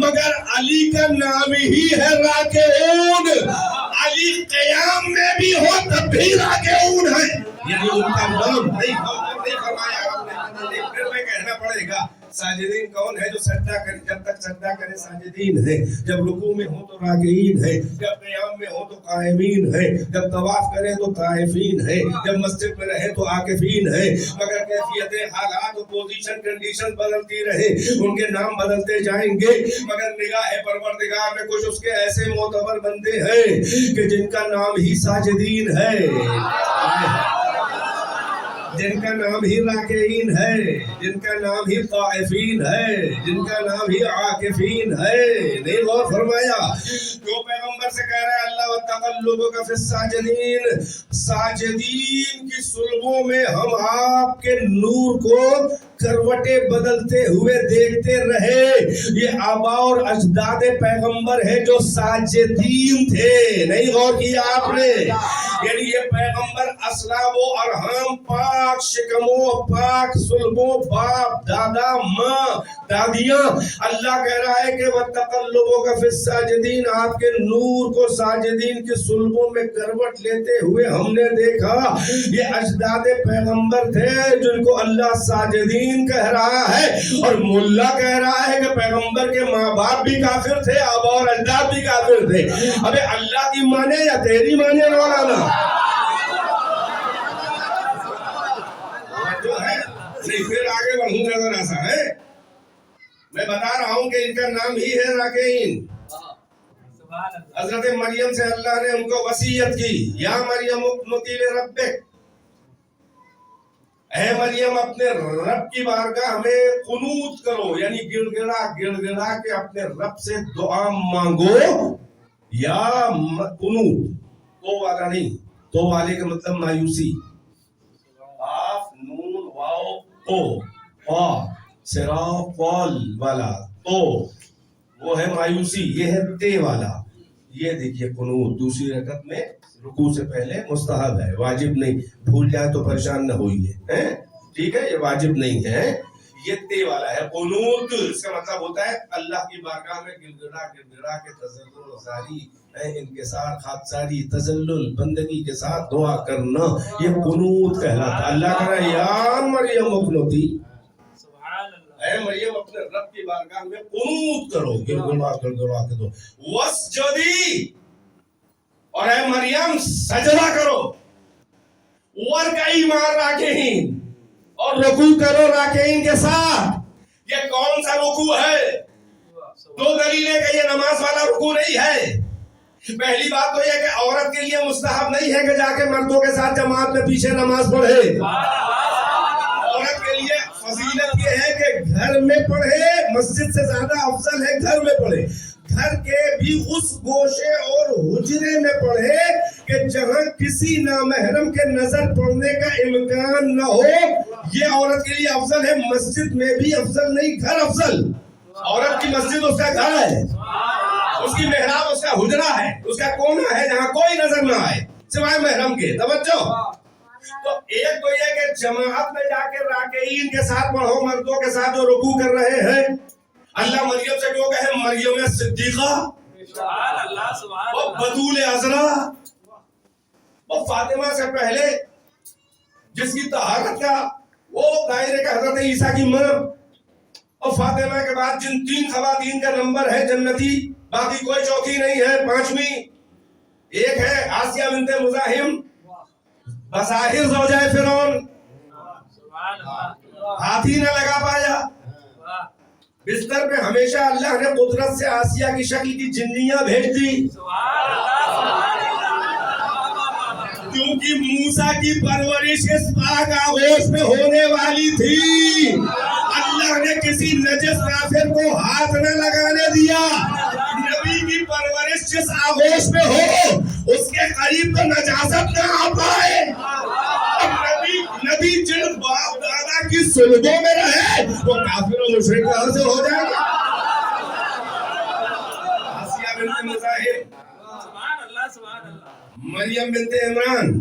مگر علی کا نام ہی ہے راکعون. علی قیام میں بھی ہو تب بھی راکعون ہے یعنی ان کا نام نہیں فرمایا آپ نے. پھر میں کہنا پڑے گا ساجدین کون ہے جو سجدہ کرے جب تک سجدہ کرے ساجدین ہے جب رکوع میں ہو تو راکعین ہے جب قیام میں ہو تو قائمین ہے جب طواف کرے تو طائفین ہے جب مسجد میں رہے تو عاکفین ہے. مگر کیفیتیں حالات و پوزیشن کنڈیشن بدلتی رہے ان کے نام بدلتے جائیں گے مگر نگاہ پروردگار میں کچھ اس کے ایسے معتبر بندے ہیں کہ جن کا نام ہی ساجدین ہے جن کا نام ہی راکعین ہے جن کا نام ہی طائفین ہے جن کا نام ہی عاکفین ہے. نہیں غور فرمایا جو پیغمبر سے کہہ رہا ہے اللہ وَتَقَلُّبُكَ فِي السَّاجِدِينَ ساجدین کی صلبوں میں ہم آپ کے نور کو کروٹیں بدلتے ہوئے دیکھتے رہے. یہ آبا اور اجداد پیغمبر ہے جو ساجدین تھے. نہیں غور کیا آپ نے یعنی یہ پیغمبر اسلاب و ارحام پاک شکموں پاک صلبوں باپ دادا ماں دادیاں اللہ کہہ رہا ہے کہ وَتَقَلُّبُكَ فِي السَّاجِدِينَ آپ کے نور کو ساجدین کے صلبوں میں کروٹ لیتے ہوئے ہم نے دیکھا. یہ اجداد پیغمبر تھے جن کو اللہ ساجدین دین کہہ رہا ہے اور ملا کہہ رہا ہے کہ پیغمبر کے ماں باپ بھی کافر تھے، آبا اور اجداد بھی کافر تھے. ابے اللہ کی مانے یا تیری مانے مولانا؟ جو ہے نہیں، پھر آگے بڑھوں گا ذرا سا ہے. میں بتا رہا ہوں کہ ان کا نام ہی ہے راکعین. حضرت مریم سے اللہ نے ان کو وصیت کی، یا مریم اقنتی لربک، اے مریم اپنے رب کی بارگاہ میں قنوت کرو، یعنی گڑ گڑا کے اپنے رب سے دعا مانگو. یا قنوت تو والا نہیں، تو والے کا مطلب مایوسی، قاف نون واو تو سرا فال والا تو وہ ہے مایوسی، یہ ہے تے والا. یہ دیکھیے قنوت دوسری رکعت میں رکوع سے پہلے مستحب ہے، واجب نہیں. بھول جائے تو پریشان نہ ہوئیے، ٹھیک ہے، یہ واجب نہیں ہے. یہ تے والا ہے قنوت. اس کا مطلب ہوتا ہے اللہ کی بارگاہ میں گڑ گڑا کے تضرع زاری، انکسار خاکساری، تذلل بندگی کے ساتھ دعا کرنا، یہ قنوت کہلاتا. اللہ کہہ رہا ہے یا مریم اقنتی، اے مریم اپنے رب کی بارگاہ میں قنوت کرو، گڑگڑا کے دو. وسجدی، اور اے مریم سجدہ کرو. ورکعی مع الراکعین، اور رکوع کرو راکعین کے ساتھ. یہ کون سا رکوع ہے؟ دو دلیلیں کہ یہ نماز والا رکوع نہیں ہے. پہلی بات تو یہ کہ عورت کے لیے مستحب نہیں ہے کہ جا کے مردوں کے ساتھ جماعت میں پیچھے نماز پڑھے. عورت کے لیے فضیلت یہ ہے کہ گھر میں پڑھے، مسجد سے زیادہ افضل ہے گھر میں پڑھے. گھر کے بھی اس گوشے اور حجرے میں پڑھے کہ جہاں کسی نامحرم کے نظر پڑنے کا امکان نہ ہو. یہ عورت کے لیے افضل ہے. مسجد میں بھی افضل نہیں، گھر افضل. عورت کی مسجد اس کا گھر ہے، اس کی محراب اس کا حجرہ ہے، اس کا کونا ہے جہاں کوئی نظر نہ آئے سوائے محرم کے. توجہ. تو ایک تو یہ کہ جماعت میں جا کے راکعین کے ساتھ پڑھو، مردوں کے ساتھ جو رکوع کر رہے ہیں. اللہ مریم سے کیوں کہے مریم صدیقہ، وہ بطول عذرا، وہ فاطمہ سے پہلے جس کی طہارت کا وہ دائرے کا حضرت عیسیٰ کی ماں، اور فاطمہ کے بعد جن 3 خواتین کا نمبر ہے جنتی، باقی کوئی چوتھی نہیں ہے، 5ویں ایک ہے آسیہ بنت مزاحم، بظاہر زوجہ فرعون، ہاتھی نہ لگا پایا. بستر پہ ہمیشہ اللہ نے قدرت سے آسیہ کی شکل کی جنیاں بھیج دی، کیونکہ موسیٰ کی پرورش اس پاک آغوش میں ہونے والی تھی. اللہ نے کسی نجس کافر کو ہاتھ نہ لگانے دیا. نبی کی پرورش جس آغوش میں ہو اس کے قریب تو نجاست نہ آ پائے. نبی جن باپ دادا کی صلبوں میں رہے وہ کافر و مشرک کہاں سے ہو جائے گا. آسیہ بنت مزاحم، مریم بنت عمران،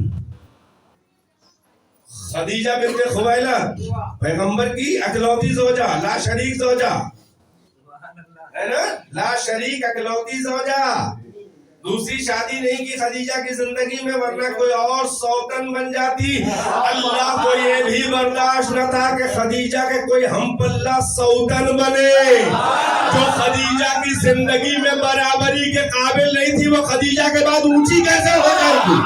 خدیجہ بنت خویلد، پیغمبر کی اکلوتی زوجہ، لا شریک زوجہ ہے نا، لا شریک اکلوتی زوجہ. دوسری شادی نہیں کی خدیجہ کی زندگی میں، ورنہ کوئی اور سوتن بن جاتی. اللہ کو یہ بھی برداشت نہ تھا کہ خدیجہ کے کوئی ہم پلہ سوتن بنے. جو خدیجہ کی زندگی میں برابری کے قابل نہیں تھی وہ خدیجہ کے بعد اونچی کیسے ہو جائے گی.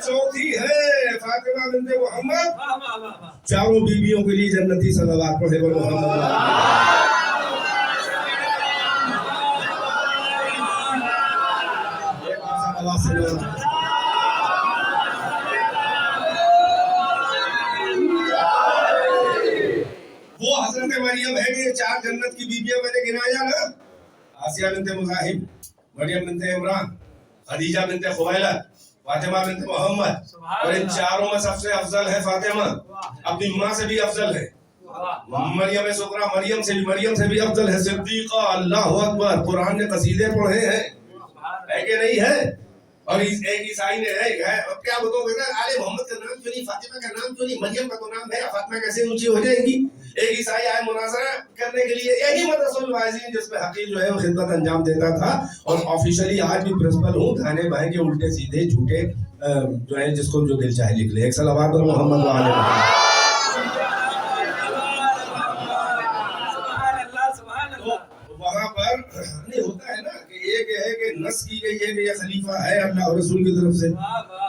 چوتھی ہے فاطمہ بنت محمد. چاروں بیویوں کے لیے جنتی صلوات پڑھے وہ محمد. وہ حضرت مریم ہے کہ 4 جنت کی بیویاں میں نے گنایا نا، آسیہ بنت مزاحم، مریم بنت عمران، خدیجہ بنت خویلد، فاطمہ بنت محمد. اور ان چاروں میں سب سے افضل ہے فاطمہ، اپنی ماں سے بھی افضل ہے. مریم سکرا مریم سے بھی افضل ہے. صدیقہ، اللہ اکبر. قرآن نے قصیدے پڑھے ہیں، ہے کہ نہیں ہے. اور ایک عیسائی نے ہے، اب کیا بتاؤ گے نا، آل محمد کا نام کیوں نہیں، فاطمہ کا نام کیوں نہیں، مریم کا تو نام ہے، فاطمہ کیسے اونچی ہو جائے گی. ایک عیسائی آئے مناظرہ کرنے کے لیے یہی مدرسۃ الواعظین جس میں حقیق جو ہے وہ خدمت انجام دیتا تھا اور آفیشلی آج بھی پرنسپل ہوں، دھانے بائیں کے الٹے سیدھے جھوٹے جو ہے جس کو جو دل چاہے لکھ لے. ایک صلوات اور محمد وآل محمد. وہاں پر نہیں ہوتا ہے نا کہ ایک یہ ہے کہ نص کی گئی ہے کہ یہ خلیفہ ہے اللہ اور رسول کی طرف سے،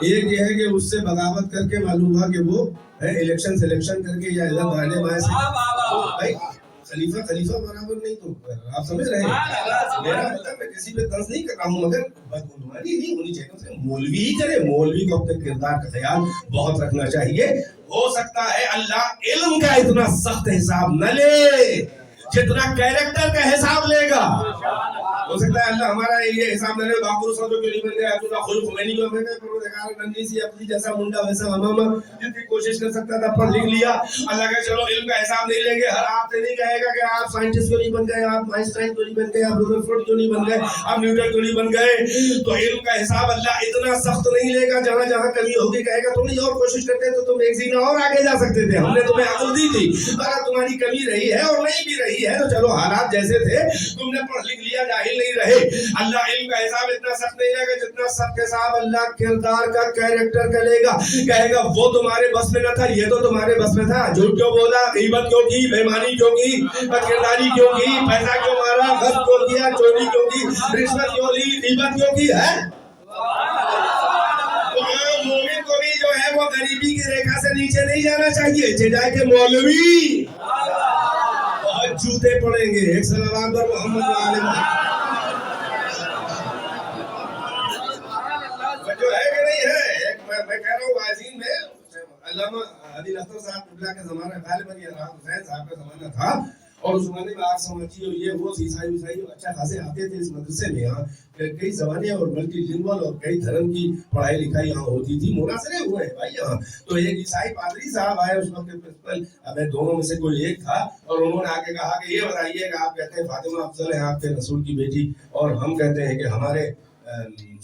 ایک یہ ہے کہ اس سے بغاوت کر کے معلوم ہوا کہ وہ الیکشن سلیکشن کر کے یا ادھر دانے بائیں سے. بھائی خلیفہ برابر نہیں، تو آپ سمجھ رہے ہیں میرا مطلب میں کسی پہ طنز نہیں کر رہا ہوں، مگر بدعنوانی نہیں ہونی چاہیے. مولوی ہی کرے، مولوی کو اپنے کردار کا خیال بہت رکھنا چاہیے. ہو سکتا ہے اللہ علم کا اتنا سخت حساب نہ لے جتنا کیریکٹر کا حساب لے گا. ہو سکتا ہے اللہ ہمارا یہ حساب نہ لے. باقر صدر کیوں نہیں بن گیا؟ عبداللہ خلق خمینی کو بن گیا، پروردگار ننھی سی اپنی جیسا منڈا ویسا امامہ، جتنی کوشش کر سکتا تھا پڑھ لکھ لیا. اللہ کہ چلو علم کا حساب نہیں لیں گے. ہر آپ سے نہیں کہے گا کہ آپ سائنٹسٹ کیوں نہیں بن گئے، آپ آئنسٹائن کیوں نہیں بن گئے، آپ رذرفورڈ کیوں نہیں بن گئے، آپ نیوٹن کیوں نہیں بن گئے. تو علم کا حساب اللہ اتنا سخت نہیں لے گا. جہاں جہاں کمی ہوگی کہے گا تھوڑی اور کوشش کرتے تو تم ایک زینہ اور آگے جا سکتے تھے، ہم نے تمہیں عقل دی تھی، اگر تمہاری کمی رہی ہے اور نہیں بھی رہی ہے تو چلو حالات جیسے تھے، تم نے پڑھ لکھ لیا، جاہل نہیں رہے. اللہ علم کا حساب اتنا سخت نہیں لے گا جتنا سخت حساب اللہ کردار کا، کیریکٹر کا لے گا. کہے گا وہ تمہارے بس میں نہ تھا، یہ تو تمہارے بس میں تھا. جھوٹ کیوں بولا، غیبت کیوں کی، بے ایمانی کیوں کی، بدکرداری کیوں کی، پیسہ کیوں مارا، غصب کیوں کیا، چوری کیوں کی، رشوت کیوں لی، غیبت کیوں کی ہے. مومن کو بھی جو ہے وہ غریبی کی ریکھا سے نیچے نہیں جانا چاہیے. جائے کہ مولوی بہت جوتے پڑیں گے. ایک صلوات اور محمد وآل محمد. جو ہے کہ نہیں ہے، میں کہہ رہا ہوں واعظین میں علامہ عادل اختر صاحب قبلہ کے زمانہ، غالباً یہ راحت حسین صاحب کا زمانہ تھا، اور اس زمانے میں آپ سمجھیے یہ وہ عیسائی اچھا خاصے آتے تھے اس مدرسے میں. یہاں کئی زبانیں اور ملٹی لنگوال اور کئی دھرم کی پڑھائی لکھائی یہاں ہوتی تھی. مناظرے ہوئے ہیں بھائی یہاں. تو ایک عیسائی پادری صاحب آئے اس وقت پرنسپل، ابھی دونوں میں سے کوئی ایک تھا، اور انہوں نے آ کے کہا کہ یہ بتائیے کہ آپ کہتے ہیں فاطمہ افضل ہے آپ کے رسول کی بیٹی، اور ہم کہتے ہیں کہ ہمارے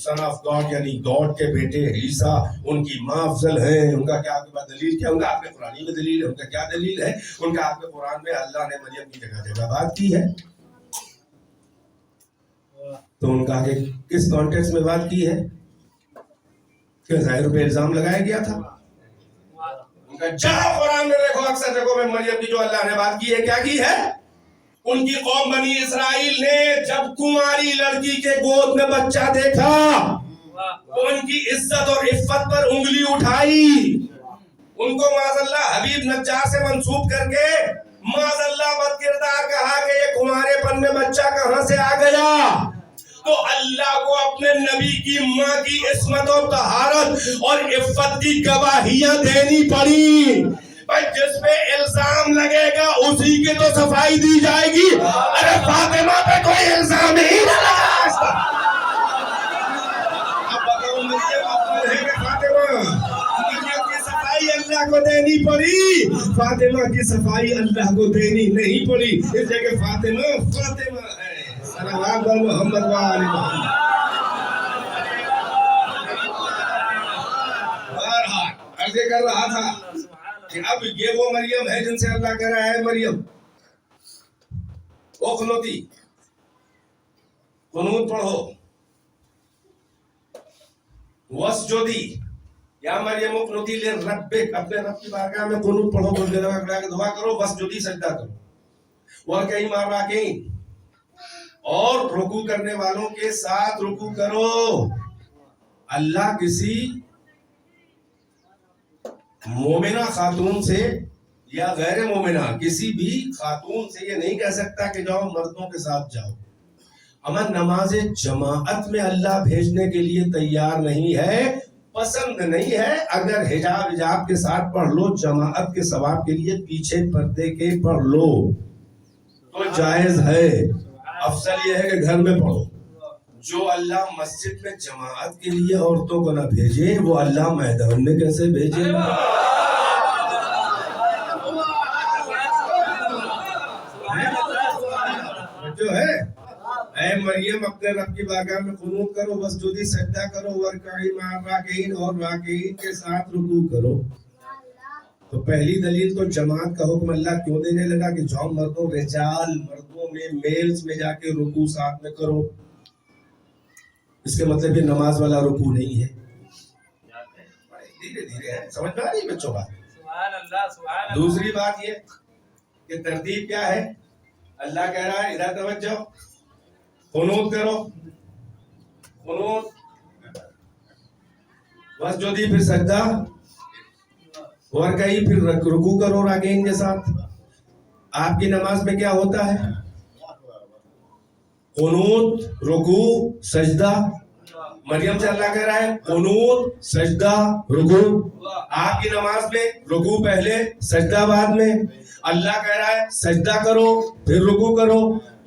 سن آف گاڈ یعنی گاڈ کے بیٹے عیسیٰ ان کی ماں افضل ہیں. ان کا کیا آپ کے پاس دلیل کیا؟ ان کا آپ کے قرآن میں دلیل ہے. ان کا کیا دلیل ہے؟ ان کا آپ کے قرآن میں اللہ نے مریم کی جگہ جگہ بات کی ہے. تو ان کا کہ کس کانٹیکس میں بات کی ہے کہ ظاہر پہ الزام لگایا گیا تھا. ان کا جہاں قرآن میں دیکھو اکثر جگہوں میں مریم کی جو اللہ نے بات کی ہے کیا کی ہے. ان کی قوم بنی اسرائیل نے جب کنواری لڑکی کے گود میں بچہ دیکھا تو ان کی عزت اور عفت پر انگلی اٹھائی. ان کو معاذ اللہ حبیب نجار سے منسوب کر کے معاذ اللہ بد کردار کہا کہ یہ کنوارے پن میں بچہ کہاں سے آ گیا. تو اللہ کو اپنے نبی کی ماں کی عصمت و طہارت اور عفت کی گواہیاں دینی پڑی. جس پہ الزام لگے گا اسی کی تو صفائی دی جائے گی. ارے فاطمہ پہ کوئی الزام ہی نہ لگا. اب بتاؤ مریم افضل ہے کہ فاطمہ؟ مریم کی صفائی اللہ کو دینی پڑی، فاطمہ کی صفائی اللہ کو دینی نہیں پڑی. اس لیے کہ فاطمہ فاطمہ ہے. صلوات بر محمد وآل محمد. بہرحال عرض کر رہا تھا کہ اب یہ وہ مریم ہے جن سے اللہ کہہ رہا ہے مریم اقنوتی، قنوت پڑھو، وسجدی یا مریم اقنوتی لربک، اپنے رب کی بارگاہ میں قنوت پڑھو، گردے لگا کھڑا کے دعا کرو، وسجدی سجدہ کرو، ورکعی مع الراکعین، اور رکوع کرنے والوں کے ساتھ رکوع کرو. اللہ کسی مومنہ خاتون سے یا غیر مومنہ کسی بھی خاتون سے یہ نہیں کہہ سکتا کہ جاؤ مردوں کے ساتھ جاؤ. امن نماز جماعت میں اللہ بھیجنے کے لیے تیار نہیں ہے، پسند نہیں ہے. اگر حجاب کے ساتھ پڑھ لو جماعت کے ثواب کے لیے، پیچھے پردے کے پڑھ لو تو جائز ہے. افضل یہ ہے کہ گھر میں پڑھو. جو اللہ مسجد میں جماعت کے لیے عورتوں کو نہ بھیجے وہ اللہ میدان میں کیسے بھیجے؟ جو ہے اے مریم اپنے رب کی بارگاہ میں قنوت کرو، وسجدی سجدہ کرو، ورکعی مع الراکعین، اور راکعین کے ساتھ رکوع کرو. تو پہلی دلیل تو جماعت کا حکم اللہ کیوں دینے لگا کہ جاؤ مردوں رجال مردوں میں میلز میں جا کے رکوع ساتھ میں کرو. اس کے مطلب یہ نماز والا رکوع نہیں ہے. دھیرے دھیرے ہے, سمجھ میں آ رہی ہے بچوں بات. دوسری بات یہ کہ ترتیب کیا ہے, اللہ کہہ رہا ہے ادھر توجہ, قنوت کرو, قنوت بس جو دی, پھر سجدہ اور کہیں, پھر رکوع کرو راکعین کے ساتھ. آپ کی نماز میں کیا ہوتا ہے؟ قنوت, رکوع, سجدہ. مریم سے اللہ کہہ رہا ہے قنوت, سجدہ, رکوع. آپ کی نماز میں رکوع پہلے, سجدہ بعد میں. اللہ کہہ رہا ہے سجدہ کرو پھر رکوع کرو.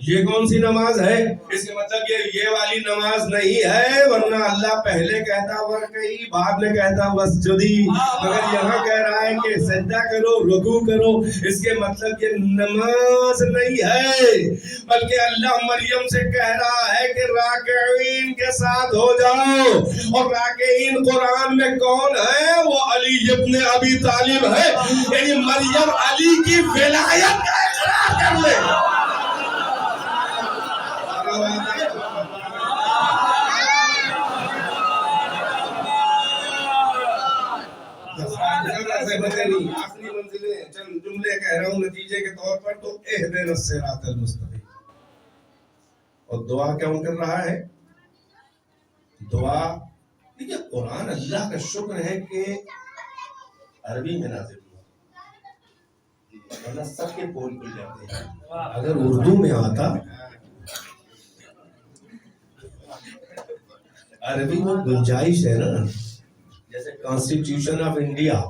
یہ کون سی نماز ہے؟ اس کا مطلب یہ والی نماز نہیں ہے, ورنہ اللہ پہلے کہتا ورکعی بعد میں کہتا واسجدی. مگر یہاں کہہ رہا ہے کہ سجدہ کرو رکوع کرو. اس کے مطلب یہ نماز نہیں ہے, بلکہ اللہ مریم سے کہہ رہا ہے کہ راکعین کے ساتھ ہو جاؤ. اور راکعین قرآن میں کون ہے؟ وہ علی ابن ابی طالب ہے. یعنی مریم علی کی ولایت کا اقرار کر لے. آخری منزلیں چند جملے کہہ رہا ہوں نتیجے کے طور پر. تو اہدنا الصراط المستقیم. اور دعا کیوں کر رہا ہے؟ دعا دیکھیے, قرآن اللہ کا شکر ہے کہ عربی میں نازل ہوا, ورنہ سب کے پول کھل جاتے ہیں. اگر اردو میں آتا, عربی میں گنجائش ہے نا, جیسے کانسٹیٹیوشن آف انڈیا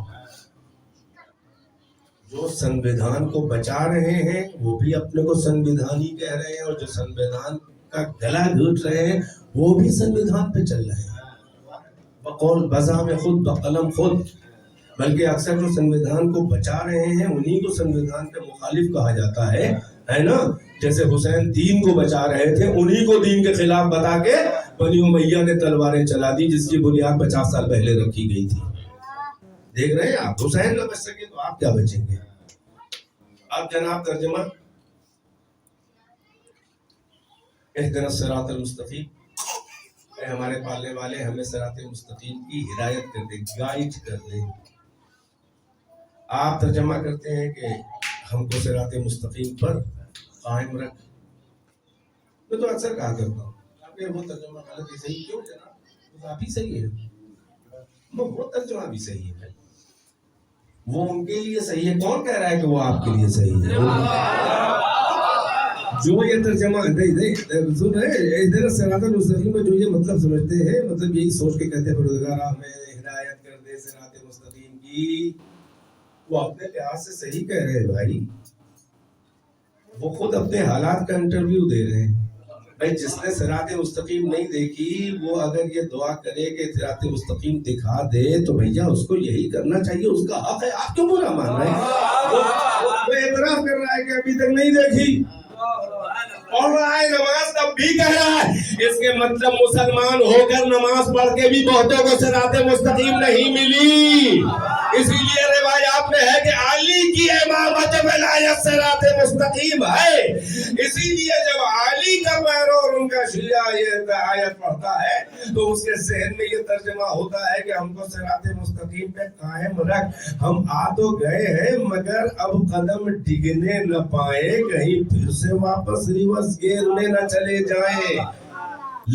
جو سنویدھان کو بچا رہے ہیں وہ بھی اپنے کو سنویدھانی کہہ رہے ہیں, اور جو سنویدھان کا گلا گھونٹ رہے ہیں وہ بھی سنویدھان پہ چل رہے ہیں, بقول بزام خود بقلم خود. بلکہ اکثر جو سنویدھان کو بچا رہے ہیں انہی کو سنویدھان کے مخالف کہا جاتا ہے نا. جیسے حسین دین کو بچا رہے تھے, انہی کو دین کے خلاف بتا کے بنی امیہ نے تلواریں چلا دی, جس کی بنیاد 50 سال پہلے رکھی گئی تھی. دیکھ رہے ہیں آپ, حسین نہ بچ سکے تو آپ کیا بچیں گے؟ اب جناب ترجمہ, اہدنا الصراط المستقیم, اے ہمارے پالنے والے ہمیں صراط مستقیم کی ہدایت کر دے, گائیڈ کر دے. آپ ترجمہ کرتے ہیں کہ ہم کو صراط مستقیم پر قائم رکھ. میں تو اکثر کہا کرتا ہوں وہ ترجمہ غلط ہے, صحیح کیوں جناب؟ آپ ہی صحیح ہے, وہ ترجمہ بھی صحیح ہے, وہ ان کے لیے صحیح ہے. کون کہہ رہا ہے کہ وہ آپ کے لیے صحیح ہے؟ جو یہ ترجمہ سن رہے ادھر صراط المستقیم میں جو یہ مطلب سمجھتے ہیں, مطلب یہی سوچ کے کہتے ہیں پروردگار ہمیں ہدایت کر دے صراط مستقیم کی, وہ اپنے لحاظ سے صحیح کہہ رہے ہیں بھائی. وہ خود اپنے حالات کا انٹرویو دے رہے ہیں. بھائی جس نے صراط مستقیم نہیں دیکھی وہ اگر یہ دعا کرے کہ صراط مستقیم دکھا دے تو بھیا اس کو یہی کرنا چاہیے, اس کا حق ہے. آپ کیوں برا مان رہے ہیں؟ وہ اعتراف کر رہا ہے کہ ابھی تک نہیں دیکھی, پڑھ رہا ہے نماز تب بھی کہہ رہا ہے. اس کے مطلب مسلمان ہو کر نماز پڑھ کے بھی بہتوں کو صراط مستقیم نہیں ملی. اسی لیے روایات میں ہے کہ علی کی امامت ولایت صراط مستقیم ہے. اسی لیے جب علی کا پیرو اور ان کا شیعہ یہ آیت پڑھتا ہے تو اس کے ذہن میں یہ ترجمہ ہوتا ہے کہ ہم کو صراط مستقیم پہ قائم رکھ. ہم آ تو گئے ہیں مگر اب قدم ڈگنے نہ پائے, کہیں پھر سے واپس ریورس گیئر میں نہ چلے جائیں.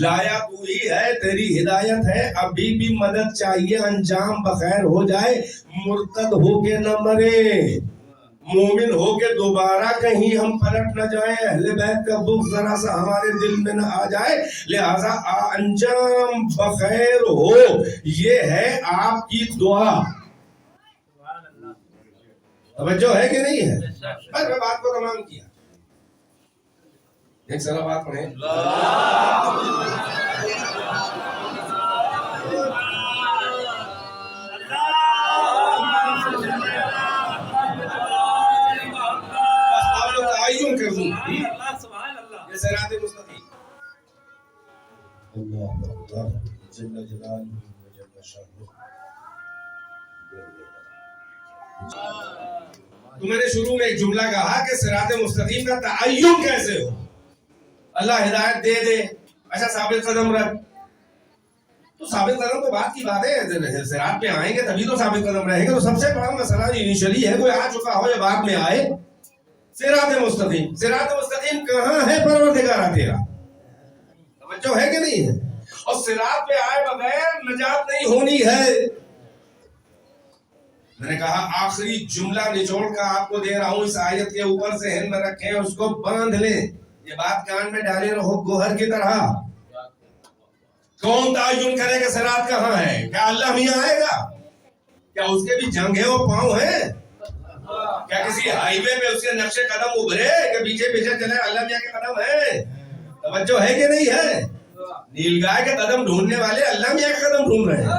لایا تو ہی ہے, تیری ہدایت ہے, ابھی بھی مدد چاہیے, انجام بخیر ہو جائے, مرتد ہو کے نہ مرے, مومن ہو کے دوبارہ کہیں ہم پلٹ نہ جائیں, اہل بیت کا بغض ذرا سا ہمارے دل میں نہ آ جائے. لہذا انجام بخیر ہو, یہ ہے آپ کی دعا. توجہ ہے کہ نہیں ہے؟ بس میں بات کو تمام کیا. ایک صلوات پڑھیں. یہ صراط مستقیم. اللہ اکبر جل جلالہ و جل شانہ. تو میں نے شروع میں ایک جملہ کہا کہ صراط مستقیم کا تعین کیسے ہو؟ اللہ ہدایت دے دے، اچھا ثابت قدم رکھ، تو ثابت قدم تو بات کی بات ہے، صراط پہ آئیں گے تبھی تو ثابت قدم رہیں گے۔ تو سب سے بڑا مسئلہ انیشلی ہے، کوئی آ چکا ہو یا بعد میں آئے، صراط مستقیم۔ صراط مستقیم کہاں ہے پروردگارا تیرا؟ توجہ ہے کہ نہیں ہے؟ اور صراط پہ آئے بغیر نجات نہیں ہونی ہے۔ میں نے کہا آخری جملہ نچوڑ کا آپ کو دے رہا ہوں، اس آیت کے اوپر سے ہن میں رکھیں، اس کو باندھ لیں، یہ بات کان میں ڈالے رہو گوہر کی طرح۔ کون تعین کرے کہ صراط کہاں ہے؟ کیا اللہ میاں آئے گا؟ کیا اس کے بھی جنگیں اور پاؤں ہیں؟ کیا کسی ہائی وے پہ اس کے نقش قدم ابھرے کہ پیچھے پیچھے چلے اللہ میاں کے قدم ہے؟ توجہ ہے کہ نہیں ہے؟ نیل گائے کے قدم ڈھونڈنے والے اللہ میاں کے قدم ڈھونڈ رہے ہیں،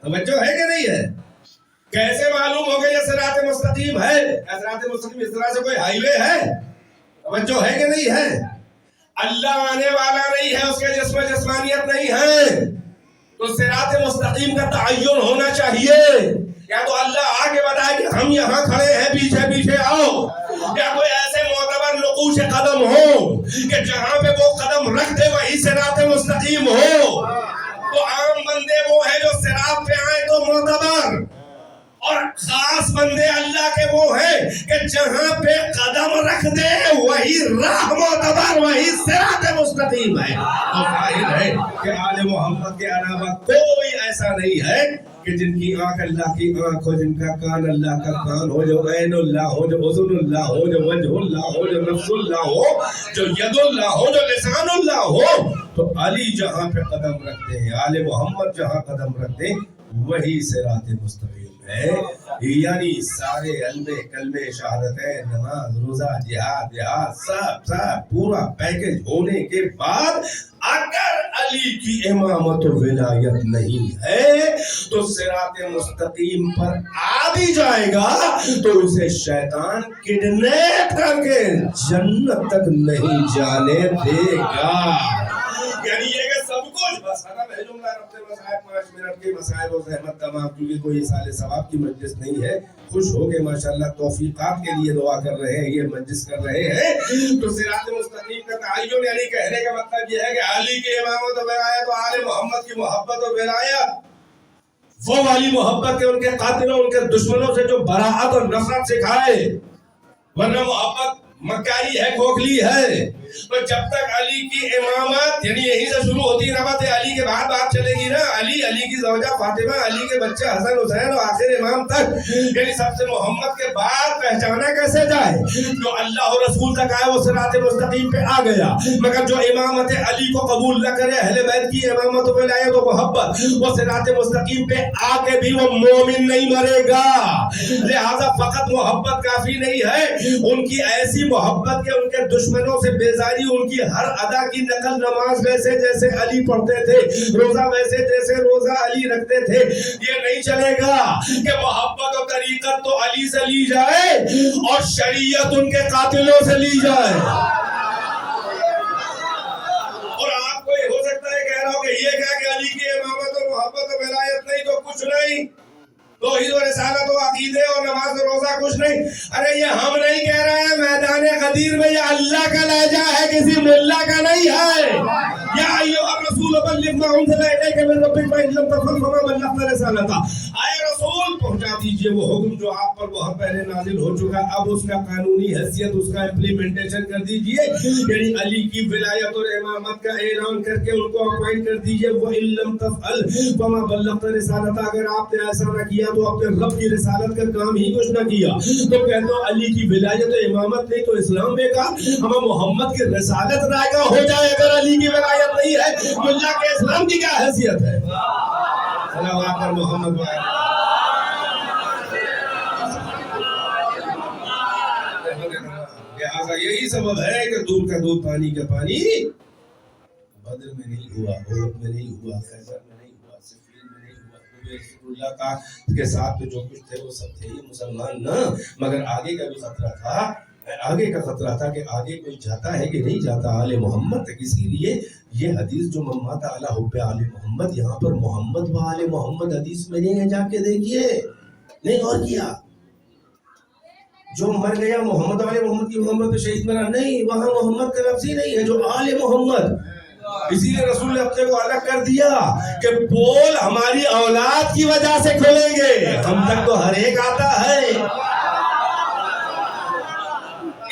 توجہ ہے کہ نہیں ہے؟ کیسے معلوم ہو گیا یہ صراط مستقیم ہے؟ صراط مستقیم اس طرح سے کوئی ہائی وے ہے؟ توجہ ہے کہ نہیں ہے؟ اللہ آنے والا نہیں ہے، اس کے جسم جسمانیت نہیں ہے، تو صراط مستقیم کا تعین ہونا چاہیے۔ یا تو اللہ آگے بتائے کہ ہم یہاں کھڑے ہیں، پیچھے پیچھے آؤ، یا کوئی ایسے معتبر نقوش قدم ہو کہ جہاں پہ وہ قدم رکھ دے وہی صراط مستقیم ہو۔ تو عام بندے وہ ہیں جو صراط پہ آئے تو معتبر، اور خاص بندے اللہ کے وہ ہیں کہ جہاں پہ قدم رکھ دے وہی راہ معتبر، وہی صراط مستقیم ہے۔ تو ظاہر ہے کہ آل محمد کے علاوہ کوئی ایسا نہیں ہے کہ جن کی آنکھ اللہ کی آنکھ ہو، جن کا کان اللہ کا کان ہو، جو عین اللہ ہو، جو اذن اللہ ہو، جو وجہ اللہ ہو، جو نفس اللہ ہو، جو ید اللہ ہو، جو لسان اللہ ہو۔ تو علی جہاں پہ قدم رکھتے ہیں، آل محمد جہاں قدم رکھتے ہیں وہی صراط مستقیم ہے۔ یعنی سارے علمے کلمے شہادتیں نماز روزہ جہاد سب پورا پیکج ہونے کے بعد اگر علی کی امامت و ولایت نہیں ہے تو صراط مستقیم پر آ بھی جائے گا تو اسے شیطان کڈنیپ کر کے جنت تک نہیں جانے دے گا۔ یعنی یہ کہ سب کچھ بس ہے جملہ ربط مسائب 5 منٹ کے مسائب و زحمت تمام، کیونکہ کوئی سال ثواب کی مجلس نہیں ہے، خوش ہو کے ماشاءاللہ توفیقات کے لیے دعا کر رہے ہیں، یہ مجلس کر رہے ہیں۔ تو صراط مستقیم کا تعین یعنی کہنے کا مطلب یہ ہے کہ علی کی امامت و ولایت و آل محمد کی محبت و ولایت، وہ والی محبت کے ان کے قاتلوں ان کے دشمنوں سے جو براعت اور نفرت سکھائے، ورنہ محبت مکاری ہے، کھوکھلی ہے۔ تو جب تک علی کی امامت یعنی یہیں سے شروع ہوتی ربط علی کے بعد بات چلے گی نا، علی کی زوجہ فاطمہ، علی کے بچے حسن حسین اور آخر امام تک، یعنی سب سے محمد کے بعد پہچانا کیسے جائے؟ جو اللہ اور رسول تک آئے وہ صراط مستقیم پہ آ گیا، مگر جو امامت علی کو قبول نہ کرے، اہل بیت کی امامت و ولایت و محبت، وہ صراط مستقیم پہ آ کے بھی وہ مومن نہیں مرے گا۔ لہذا فقط محبت کافی نہیں ہے، ان کی ایسی محبت کے ان کے دشمنوں سے بیزاری، ان کی ہر ادا کی نقل، نماز ویسے جیسے علی پڑھتے تھے، روزہ ویسے جیسے روزہ علی رکھتے تھے، یہ نہیں چلے گا کہ محبت و طریقت تو علی سے لی جائے اور شریعت ان کے قاتلوں سے لی جائے۔ اور آپ کو ہو سکتا ہے کہہ رہا ہو کہ یہ کہا کہ علی کی امامت و محبت و ولایت نہیں تو کچھ نہیں، توحید و رسالت و عقیدے اور نماز و روزہ کچھ نہیں۔ ارے یہ ہم نہیں کہہ رہے ہیں، میدان غدیر میں یہ اللہ کا لہجہ ہے، کسی ملا کا نہیں ہے۔ یا ایھا الرسول بلغ ما انزل الیک من ربک فإن لم تفعل فما بلغت رسالتہ، اے رسول پہنچا دیجئے وہ حکم جو آپ پر بہت پہلے نازل ہو چکا، اب اس کا قانونی حیثیت، اس کا امپلیمنٹیشن کر دیجئے، یعنی علی کی ولایت اور امامت کا اعلان کر کے ان کو اپوائنٹ کر دیجئے۔ وإن لم تفعل فما بلغت رسالتہ، اگر آپ نے ایسا نہ کیا تو اپنے رب کی رسالت کا کام ہی کچھ نہ کیا۔ تو کہتے ہو علی کی ولایت و امامت نہیں تو اسلام بیکار، ہمیں محمد کی رسالت رائے گا ہو جائے اگر علی کی ولایت نہیں ہے، ملا کے اسلام کی کیا حیثیت ہے؟ صلوات پر محمد لہٰذا یہی سبب ہے کہ دودھ کا دودھ پانی کا پانی بدر میں نہیں ہوا، احد میں نہیں ہوا، خیبر میں نہیں ہوا، صفین میں نہیں ہوا۔ رسول اللہ کا کے ساتھ جو کچھ تھے وہ سب تھے ہی مسلمان نہ، مگر آگے کا بھی خطرہ تھا، آگے کا خطرہ تھا کہ آگے کوئی جاتا ہے کہ نہیں جاتا آل محمد تک۔ اسی لیے یہ حدیث جو من مات علی حب آل محمد، یہاں پر محمد و آل محمد حدیث میں نہیں ہے، جا کے دیکھیے نہیں غور کیا جو مر گیا محمد والے محمد کی محمد شہید مرا نہیں، وہاں محمد کا لفظ ہی نہیں ہے، جو آل محمد. اسی لیے رسول نے اپنے کو الگ کر دیا کہ پول ہماری اولاد کی وجہ سے کھولیں گے، ہم تک تو ہر ایک آتا ہے.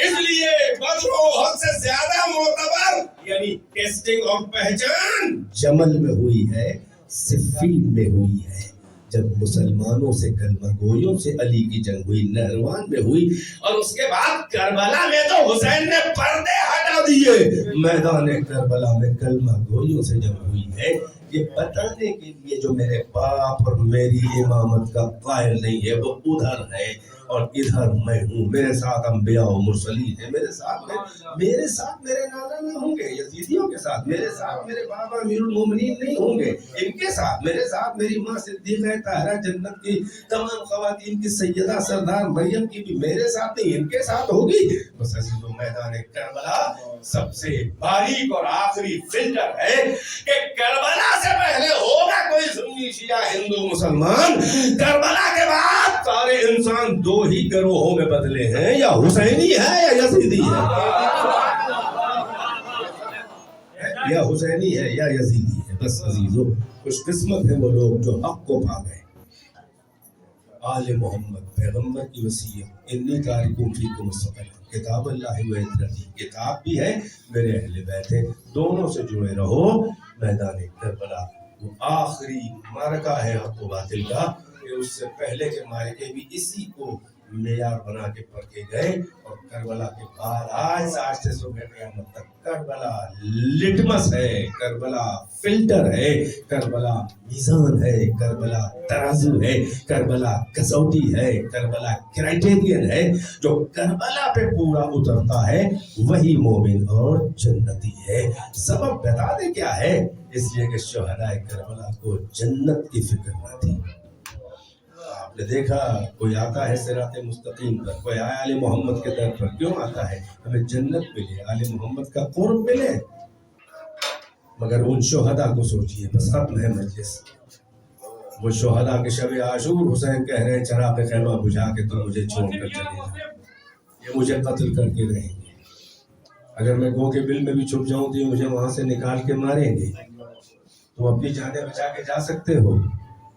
اس لیے بدر و احد سے زیادہ معتبر یعنی ٹیسٹنگ اور پہچان جمل میں ہوئی ہے، صفین میں ہوئی ہے، جب مسلمانوں سے کلمہ گویوں سے علی کی جنگ ہوئی، نہروان میں ہوئی، اور اس کے بعد کربلا میں تو حسین نے پردے ہٹا دیے. میدان کربلا میں کلمہ گویوں سے جنگ ہوئی ہے، یہ بتانے کے لیے جو میرے باپ اور میری امامت کا قائل نہیں ہے وہ ادھر ہے اور ادھر میں ہوں. میرے ساتھ انبیاء و مرسلین ہیں، میرے ساتھ میرے نانا نہ ہوں گے یزیدیوں کے ساتھ، میرے ساتھ میرے بابا امیر المومنین نہیں ہوں گے ان کے ساتھ، میرے ساتھ میری ماں صدیقہ طاہرہ جنت کی تمام خواتین کی سیدہ سردار مریم کی بھی میرے ساتھ نہیں ان کے ساتھ ہوگی. بس عزیزو میدان کربلا سب سے باریک اور آخری فلٹر ہے کہ کربلا سے پہلے ہوگا کوئی سنی شیعہ ہندو مسلمان، کربلا کے بعد سارے انسان دو ہی گروہوں میں بدلے ہیں، یا حسینی ہے یا یزیدی ہے، یا حسینی ہے یا یزیدی ہے. بس عزیزو خوش قسمت ہے وہ لوگ جو حق کو پا گئے. آل محمد پیغمبر کی وصیت انی تارکم فیکم الثقلین، کتاب اللہ و عترتی، کتاب بھی ہے میرے اہل بیت ہے، دونوں سے جڑے رہو. میدان کربلا وہ آخری معرکہ ہے حق و باطل کا، کہ اس سے پہلے کے معرکے بھی اسی کو معیار بنا کے پرکھے گئے، اور کربلا کے بعد آج سے صبح قیامت تک کربلا لٹمس ہے، کربلا فلٹر ہے، کربلا میزان ہے، کربلا ترازو ہے، کربلا کسوٹی ہے، کربلا کرائٹیرین ہے. جو کربلا پہ پورا اترتا ہے وہی مومن اور جنتی ہے. سبب بتا دیں کیا ہے؟ اس لیے کہ شہداء کربلا کو جنت کی فکر نہ تھی. آپ نے دیکھا کوئی آتا ہے صراط مستقیم پر، کوئی آیا آل محمد کے در پر، کیوں آتا ہے؟ ہمیں جنت ملے، آل محمد کا قرب ملے. مگر ان شہداء کو سوچئے، بس ختم ہے مجلس. وہ شہداء کے شب عاشور حسین کہہ رہے ہیں چراغ خیمہ بجھا کے تم مجھے چھوڑ کر چلے جاؤ، یہ مجھے قتل کر کے رہیں گے. اگر میں گو کے بل میں بھی چھپ جاؤں تو یہ مجھے وہاں سے نکال کے ماریں گے. تم اپنی جانیں بچا کے جا سکتے ہو.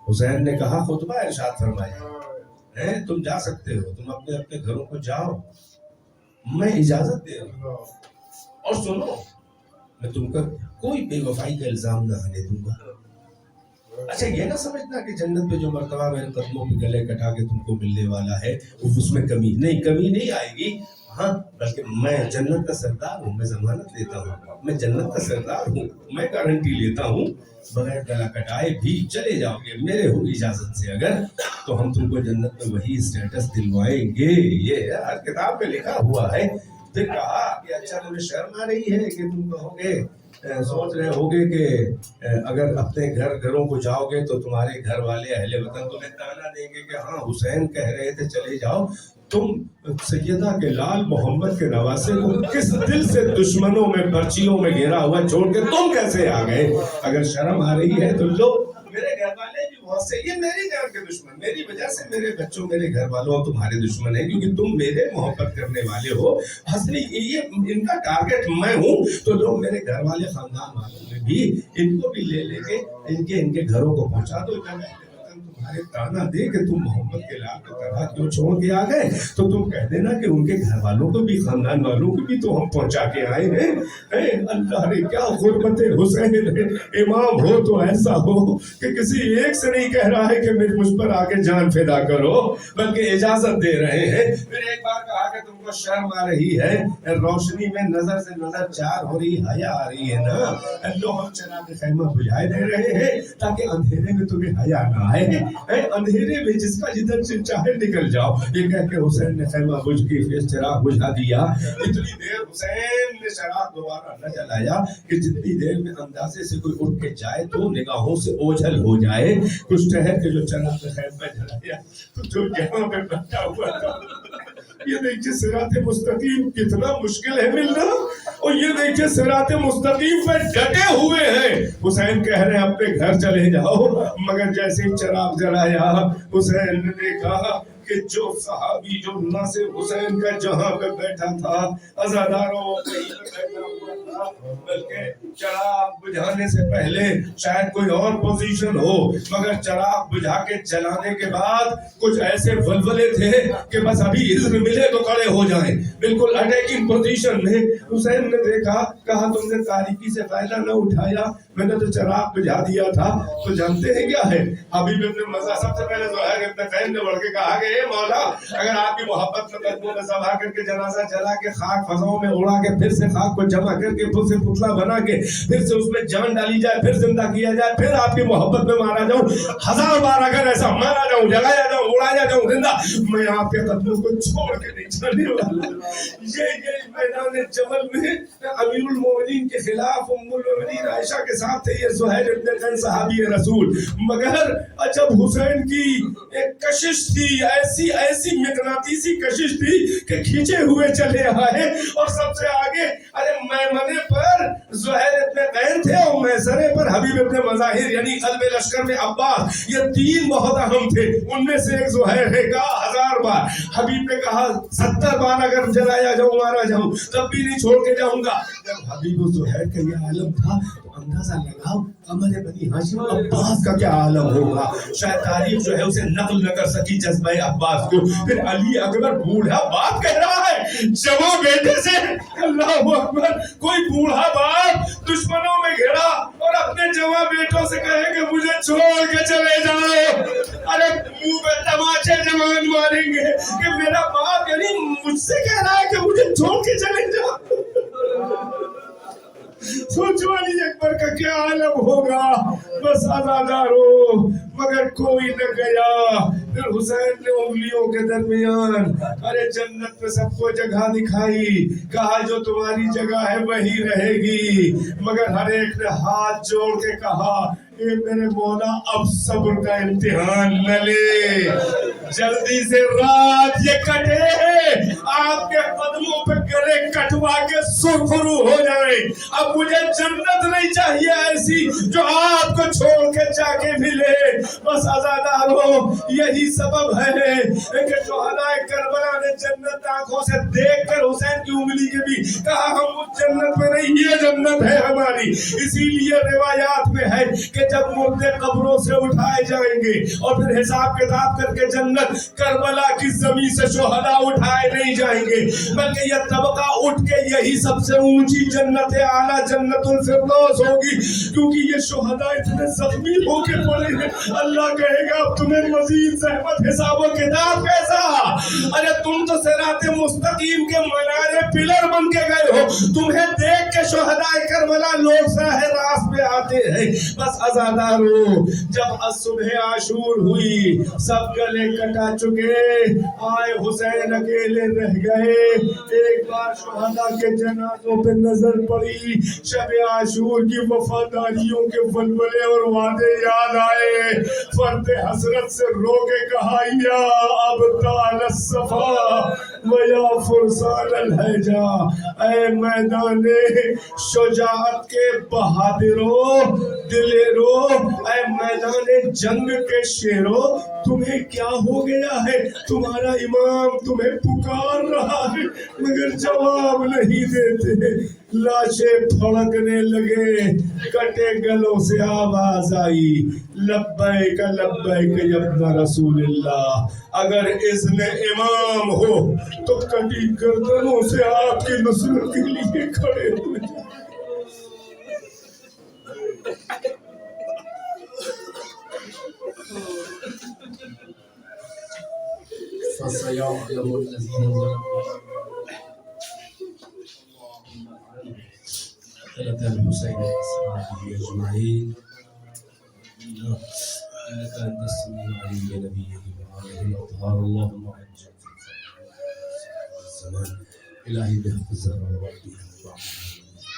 حسین نے کہا خطبہ ارشاد فرمایا، تم جا سکتے ہو، تم اپنے اپنے گھروں کو جاؤ، میں اجازت دے رہا ہوں. اور سنو، میں تم کا کوئی بے وفائی کا الزام نہ آنے دوں گا. اچھا یہ نہ سمجھنا کہ جنت پہ جو مرتبہ میرے قدموں پہ گلے کٹا کے تم کو ملنے والا ہے اس میں کمی نہیں آئے گی. ہاں بلکہ میں جنت کا سردار ہوں، میں ضمانت لیتا ہوں، میں جنت کا سردار ہوں، میں گارنٹی لیتا ہوں بغیر گلا کٹائے بھی چلے جاؤ گے میرے ہو اجازت سے اگر، تو ہم تم کو جنت میں وہی اسٹیٹس دلوائیں گے. یہ ہر کتاب میں لکھا ہوا ہے. پھر کہا کہ اچھا تمہیں شرم آ رہی ہے کہ تم کہو گے، سوچ رہے ہوگے کہ اگر اپنے گھروں کو جاؤ گے تو تمہارے گھر والے اہل وطن تمہیں تانا دیں گے کہ ہاں حسین کہہ رہے تھے چلے جاؤ. تم سیدہ کے لال محمد کے نواسے کو کس دل سے دشمنوں میں پرچیوں میں گھیرا ہوا چھوڑ کے تم کیسے آ گئے؟ اگر شرم آ رہی ہے تو لو، میرے گھر والے بھی بہت سے، یہ میری جان کے دشمن، میری وجہ سے میرے بچوں میرے گھر والوں تمہارے دشمن ہیں کیونکہ تم میرے محبت کرنے والے ہو. اصلی یہ ان کا ٹارگٹ میں ہوں، تو لوگ میرے گھر والے خاندان والوں میں بھی ان کو بھی لے کے ان کے گھروں کو پہنچا دو. تمہارے تانا دے کہ تم محمد کے لال کی طرح کیوں چھوڑ کے آ گئے تو تم کہہ دینا کہ ان کے گھر والوں کو بھی خاندان والوں کو بھی تو ہم پہنچا کے آئے ہیں. اللہ نے کیا غربت حسین ہے. امام ہو تو ایسا ہو کہ کسی ایک سے نہیں کہہ رہا ہے کہ مجھ پر آگے جان فدا کرو، بلکہ اجازت دے رہے ہیں. پھر ایک بار کہا کہ تم کو شرم آ رہی ہے، روشنی میں نظر سے نظر چار ہو رہی، حیا آ رہی ہے نا. لو ہم چراغ خیمہ بجھائے دے رہے ہیں تاکہ اندھیرے میں تمہیں حیا نہ آئے. اندھیرے میں جس کا جدھر سے چاہے نکل جاؤ. یہ کہہ کے حسین نے خیمہ بجھ کے پھر چراغ بجھا دیا. اتنی دیر حسین نے چراغ دوبارہ نہ جلایا کہ جتنی دیر میں اندازے سے کوئی اٹھ کے جائے تو نگاہوں سے اوجھل ہو جائے. کچھ ٹہر کے جو چراغ خیمہ جلایا تو جو یہاں پہ بیٹھا ہوا تھا، یہ دیکھیے صراط مستقیم کتنا مشکل ہے ملنا. اور یہ دیکھیں صراط مستقیم پہ ڈٹے ہوئے ہیں. حسین کہہ رہے ہیں اپنے گھر چلے جاؤ، مگر جیسے ہی چراغ جلایا حسین نے دیکھا کہ جو صحابی جو ناصر حسین کا جہاں پہ بیٹھا تھا عزاداروں بیٹھا ہوا تھا، بلکہ چراغ بجھانے سے پہلے شاید کوئی اور پوزیشن ہو، مگر چراغ بجھا کے جلانے کے بعد کچھ ایسے ولولے تھے کہ بس ابھی اذن ملے تو کھڑے ہو جائیں، بالکل اٹیکنگ پوزیشن میں. حسین نے دیکھا، کہا تم نے تاریکی سے فائدہ نہ اٹھایا، میں نے تو چراغ بجھا دیا تھا. تو جانتے ہیں کیا ہے؟ حبیب ابن مزہ سب سے پہلے زہیر ابن قین نے بڑھ کے کہا کہ اے مولا، اگر آپ کی محبت میں قدموں میں سبھا کر کے جنازہ جلا کے خاک فضاؤں میں اڑا کے پھر سے خاک کو جمع کر کے پھر سے پتلا بنا کے پھر سے اس میں جان ڈالی جائے، پھر زندہ کیا جائے، پھر آپ کی محبت میں مارا جاؤں، 1000 بار اگر ایسا مارا جاؤں، جلایا جاؤں، اڑایا جاؤں زندہ، میں آپ کے قدموں کو چھوڑ کے نہیں چلنے والا. یہ میدان جبل میں امیر المومنین کے خلاف ام المومنین عائشہ کے ساتھ تھے یہ زہیر ابن قین صحابی رسول. مگر جب حسین کی ایک کشش تھی، ایسی مقناطیسی کشش تھی کہ کھینچے ہوئے چلے آئے، اور سب سے آگے ارے میمنے پر زہیر ابن قین تھے اور میسرے پر حبیب ابن مظاہر، یعنی قلب لشکر میں عباس. یہ 3 بہت اہم تھے، ان میں سے ایک زہیر ہے. کہا 1000 بار. حبیب نے کہا 70 بار اگر جلایا جاؤں مارا جاؤں تب بھی نہیں چھوڑ کے جاؤں گا. جب حبیب و زہیر کا یہ عالم تھا تو اندازہ لگاؤ ہمارے بنی ہاشم عباس کا کیا عالم ہوگا. شاید تاریخ جو ہے اسے نقل نہ کر سکی جذبہ عباس کو. پھر علی اکبر بوڑھا باپ کہہ رہا ہے جوان بیٹے سے، اللہ اکبر، کوئی بوڑھا باپ دشمنوں میں گھرا اور اپنے جوان بیٹوں سے کہے کہ مجھے چھوڑ کے چلے جاؤ. ارے منہ پہ تماچے جوان ماریں گے کہ میرا باپ یعنی مجھ سے کہہ رہا ہے کہ مجھے چھوڑ کے چلے جاؤ. سوچو علی اکبر کا کیا عالم ہوگا. بس عزادارو، مگر کوئی نہ گیا. پھر حسین نے انگلیوں کے درمیان ارے جنت میں سب کو جگہ دکھائی، کہا جو تمہاری جگہ ہے وہی رہے گی. مگر ہر ایک نے ہاتھ جوڑ کے کہا اے میرے مولا اب صبر کا امتحان نہ لے، جلدی سے رات یہ کٹے، آپ کے قدموں پہ گرے کٹوا کے سرخرو ہو جائے. اب مجھے جنت نہیں چاہیے ایسی جو آپ کو چھوڑ کے جا کے ملے. بس عزادارو، یہی سبب ہے کہ شہداء کربلا نے جنت آنکھوں سے دیکھ کر حسین کی انگلی کے بھی کہا ہم اس جنت میں نہیں، یہ جنت ہے ہماری. اسی لیے روایات میں ہے کہ جب مردے قبروں سے اٹھائے جائیں گے اور پھر حساب کتاب کر کے جنت، کربلا کی زمین سے شہداء اٹھائے نہیں جائیں گے، بلکہ یہ طبقہ اٹھ کے یہی سب سے اونچی جنت اعلیٰ جنت الفردوس ہوگی، کیونکہ یہ شہداء اتنے زخمی ہو کے پڑے ہیں. اللہ کہے گا اب تمہیں مزید زحمت، حساب و کتاب کیسا؟ ارے تم تو صراط مستقیم کے منارے پلر بن کے گئے ہو، تمہیں دیکھ کے شہداء کربلا لوگ راہ راست پہ آتے ہیں. بس عزادارو، جب صبح عاشور ہوئی سب گلے کٹا چکے، آئے حسین اکیلے رہ گئے. ایک بار شہداء کے جنازوں پہ نظر پڑی، شب عاشور کی وفاداریوں کے ولولے اور وعدے یاد آئے. فرد حسرت سے رو کے کہا یا ابطال الصفا و یا فرسان الحجا، اے میدان شجاعت کے بہادروں دلیرو، اے میدان جنگ کے شیرو، تمہیں کیا ہو گیا ہے؟ تمہارا امام تمہیں پکار رہا ہے مگر جواب نہیں دیتے. لاشیں پھڑکنے لگے، کٹے گلوں سے آواز آئی لبیک لبیک یا ابن رسول اللہ. اگر اذن امام ہو تو کٹی گردنوں سے آپ کی نصرت کے لیے کھڑے ہوئے. فَسَيَعْلَمُ الَّذِينَ ظَلَمُوا قتلة الحسين وأصحابه أجمعين إنك أنت السميع العليم بنبيه وعليه الأطهار. اللهم أجل في الزمان إلهي بحق الزهراء وربها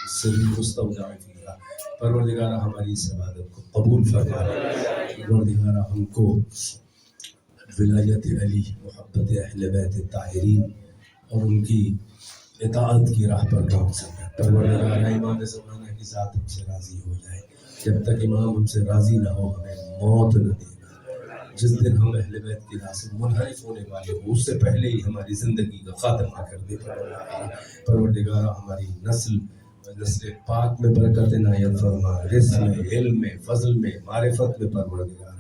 السر المستودع فيها. پروردگارہ ہماری اس عبادت کو قبول فرما. پروردگارہ ہم کو ولایت علی، محبت اہل بیت الطاہرین اور ان کی اطاعت کی راہ پر کام سکیں. پروردگار امام زمانہ کی ذات ہم سے راضی ہو جائے. جب تک امام ہم سے راضی نہ ہو ہمیں موت نہ دے. جس دن ہم اہل بیت کی راہ سے منحرف ہونے والے ہوں اس سے پہلے ہی ہماری زندگی کا خاتمہ کر دے. پروردگار ہماری نسل پاک میں برکت عنایت فرما. رزق میں، علم میں، فضل میں، معرفت میں پروردگار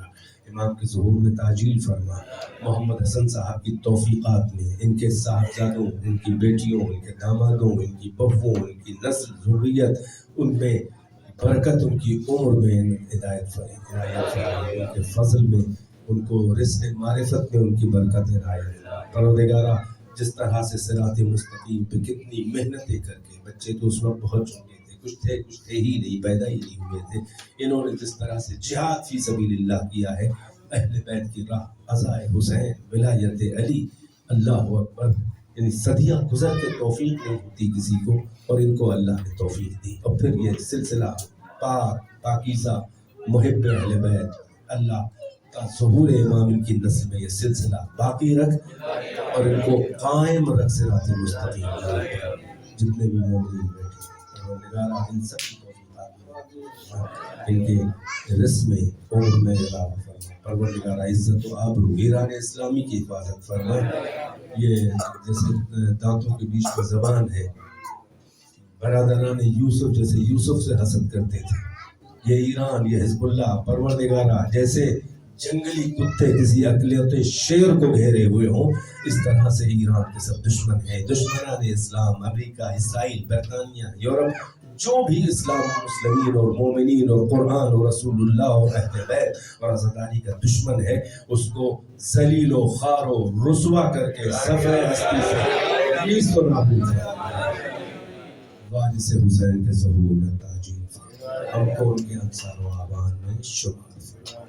امام کے ظہور میں تعجیل فرما. محمد حسن صاحب کی توفیقات میں، ان کے صاحبزادوں، ان کی بیٹیوں، ان کے دامادوں، ان کی بہووں، ان کی نسل ذریت، ان میں برکت، ان کی عمر میں ہدایت فرما. ان کے فضل میں، ان کو رزق معرفت میں ان کی برکت عنایت. پروردگارہ جس طرح سے صراط مستقیم پہ کتنی محنتیں کر کے بچے تو اس وقت بہت چھوٹے تھے، کچھ تھے ہی نہیں، پیدا ہی نہیں ہوئے تھے، انہوں نے جس طرح سے جہاد فی سبیل اللہ کیا ہے، اہل بیت کی راہ، عزائے حسین، ولایت علی، اللہ اکبر. یعنی صدیاں گزر کے توفیق نہیں ہوتی کسی کو، اور ان کو اللہ نے توفیق دی. اور پھر یہ سلسلہ پاک پاکیزہ محب اہل بیت، اللہ کا ظہور امام ان کی نسل میں یہ سلسلہ باقی رکھ اور ان کو قائم رکھ صراط مستقیم پر. جتنے بھی مومنین بیٹھے پروردگارہ ان سب کی توفیقات ان کے رزق میں، عمر میں اضافہ فرما. پروردگارہ عزت و آبرو ایران اسلامی کی حفاظت فرما. یہ جیسے دانتوں کے بیچ میں زبان ہے، برادران یوسف جیسے یوسف سے حسد کرتے تھے، یہ ایران، یہ حزب اللہ پروردگارہ جیسے جنگلی کتے کسی اقلیت شیر کو گھیرے ہوئے ہوں، اس طرح سے ایران کے سب دشمن ہیں، دشمنان اسلام، امریکہ، اسرائیل، برطانیہ، یورپ، جو بھی اسلام و مسلمین اور مومنین اور قرآن اور رسول اللہ اور اہل بیت اور عزاداری کا دشمن ہے، اس کو ذلیل و خوار و رسوا کر کے صفحہ ہستی سے نیست و نابود فرما. وارث حسین کے ظہور میں تعجیل فرما. ہم کو ان کے انصار و اعوان میں شمار فرما.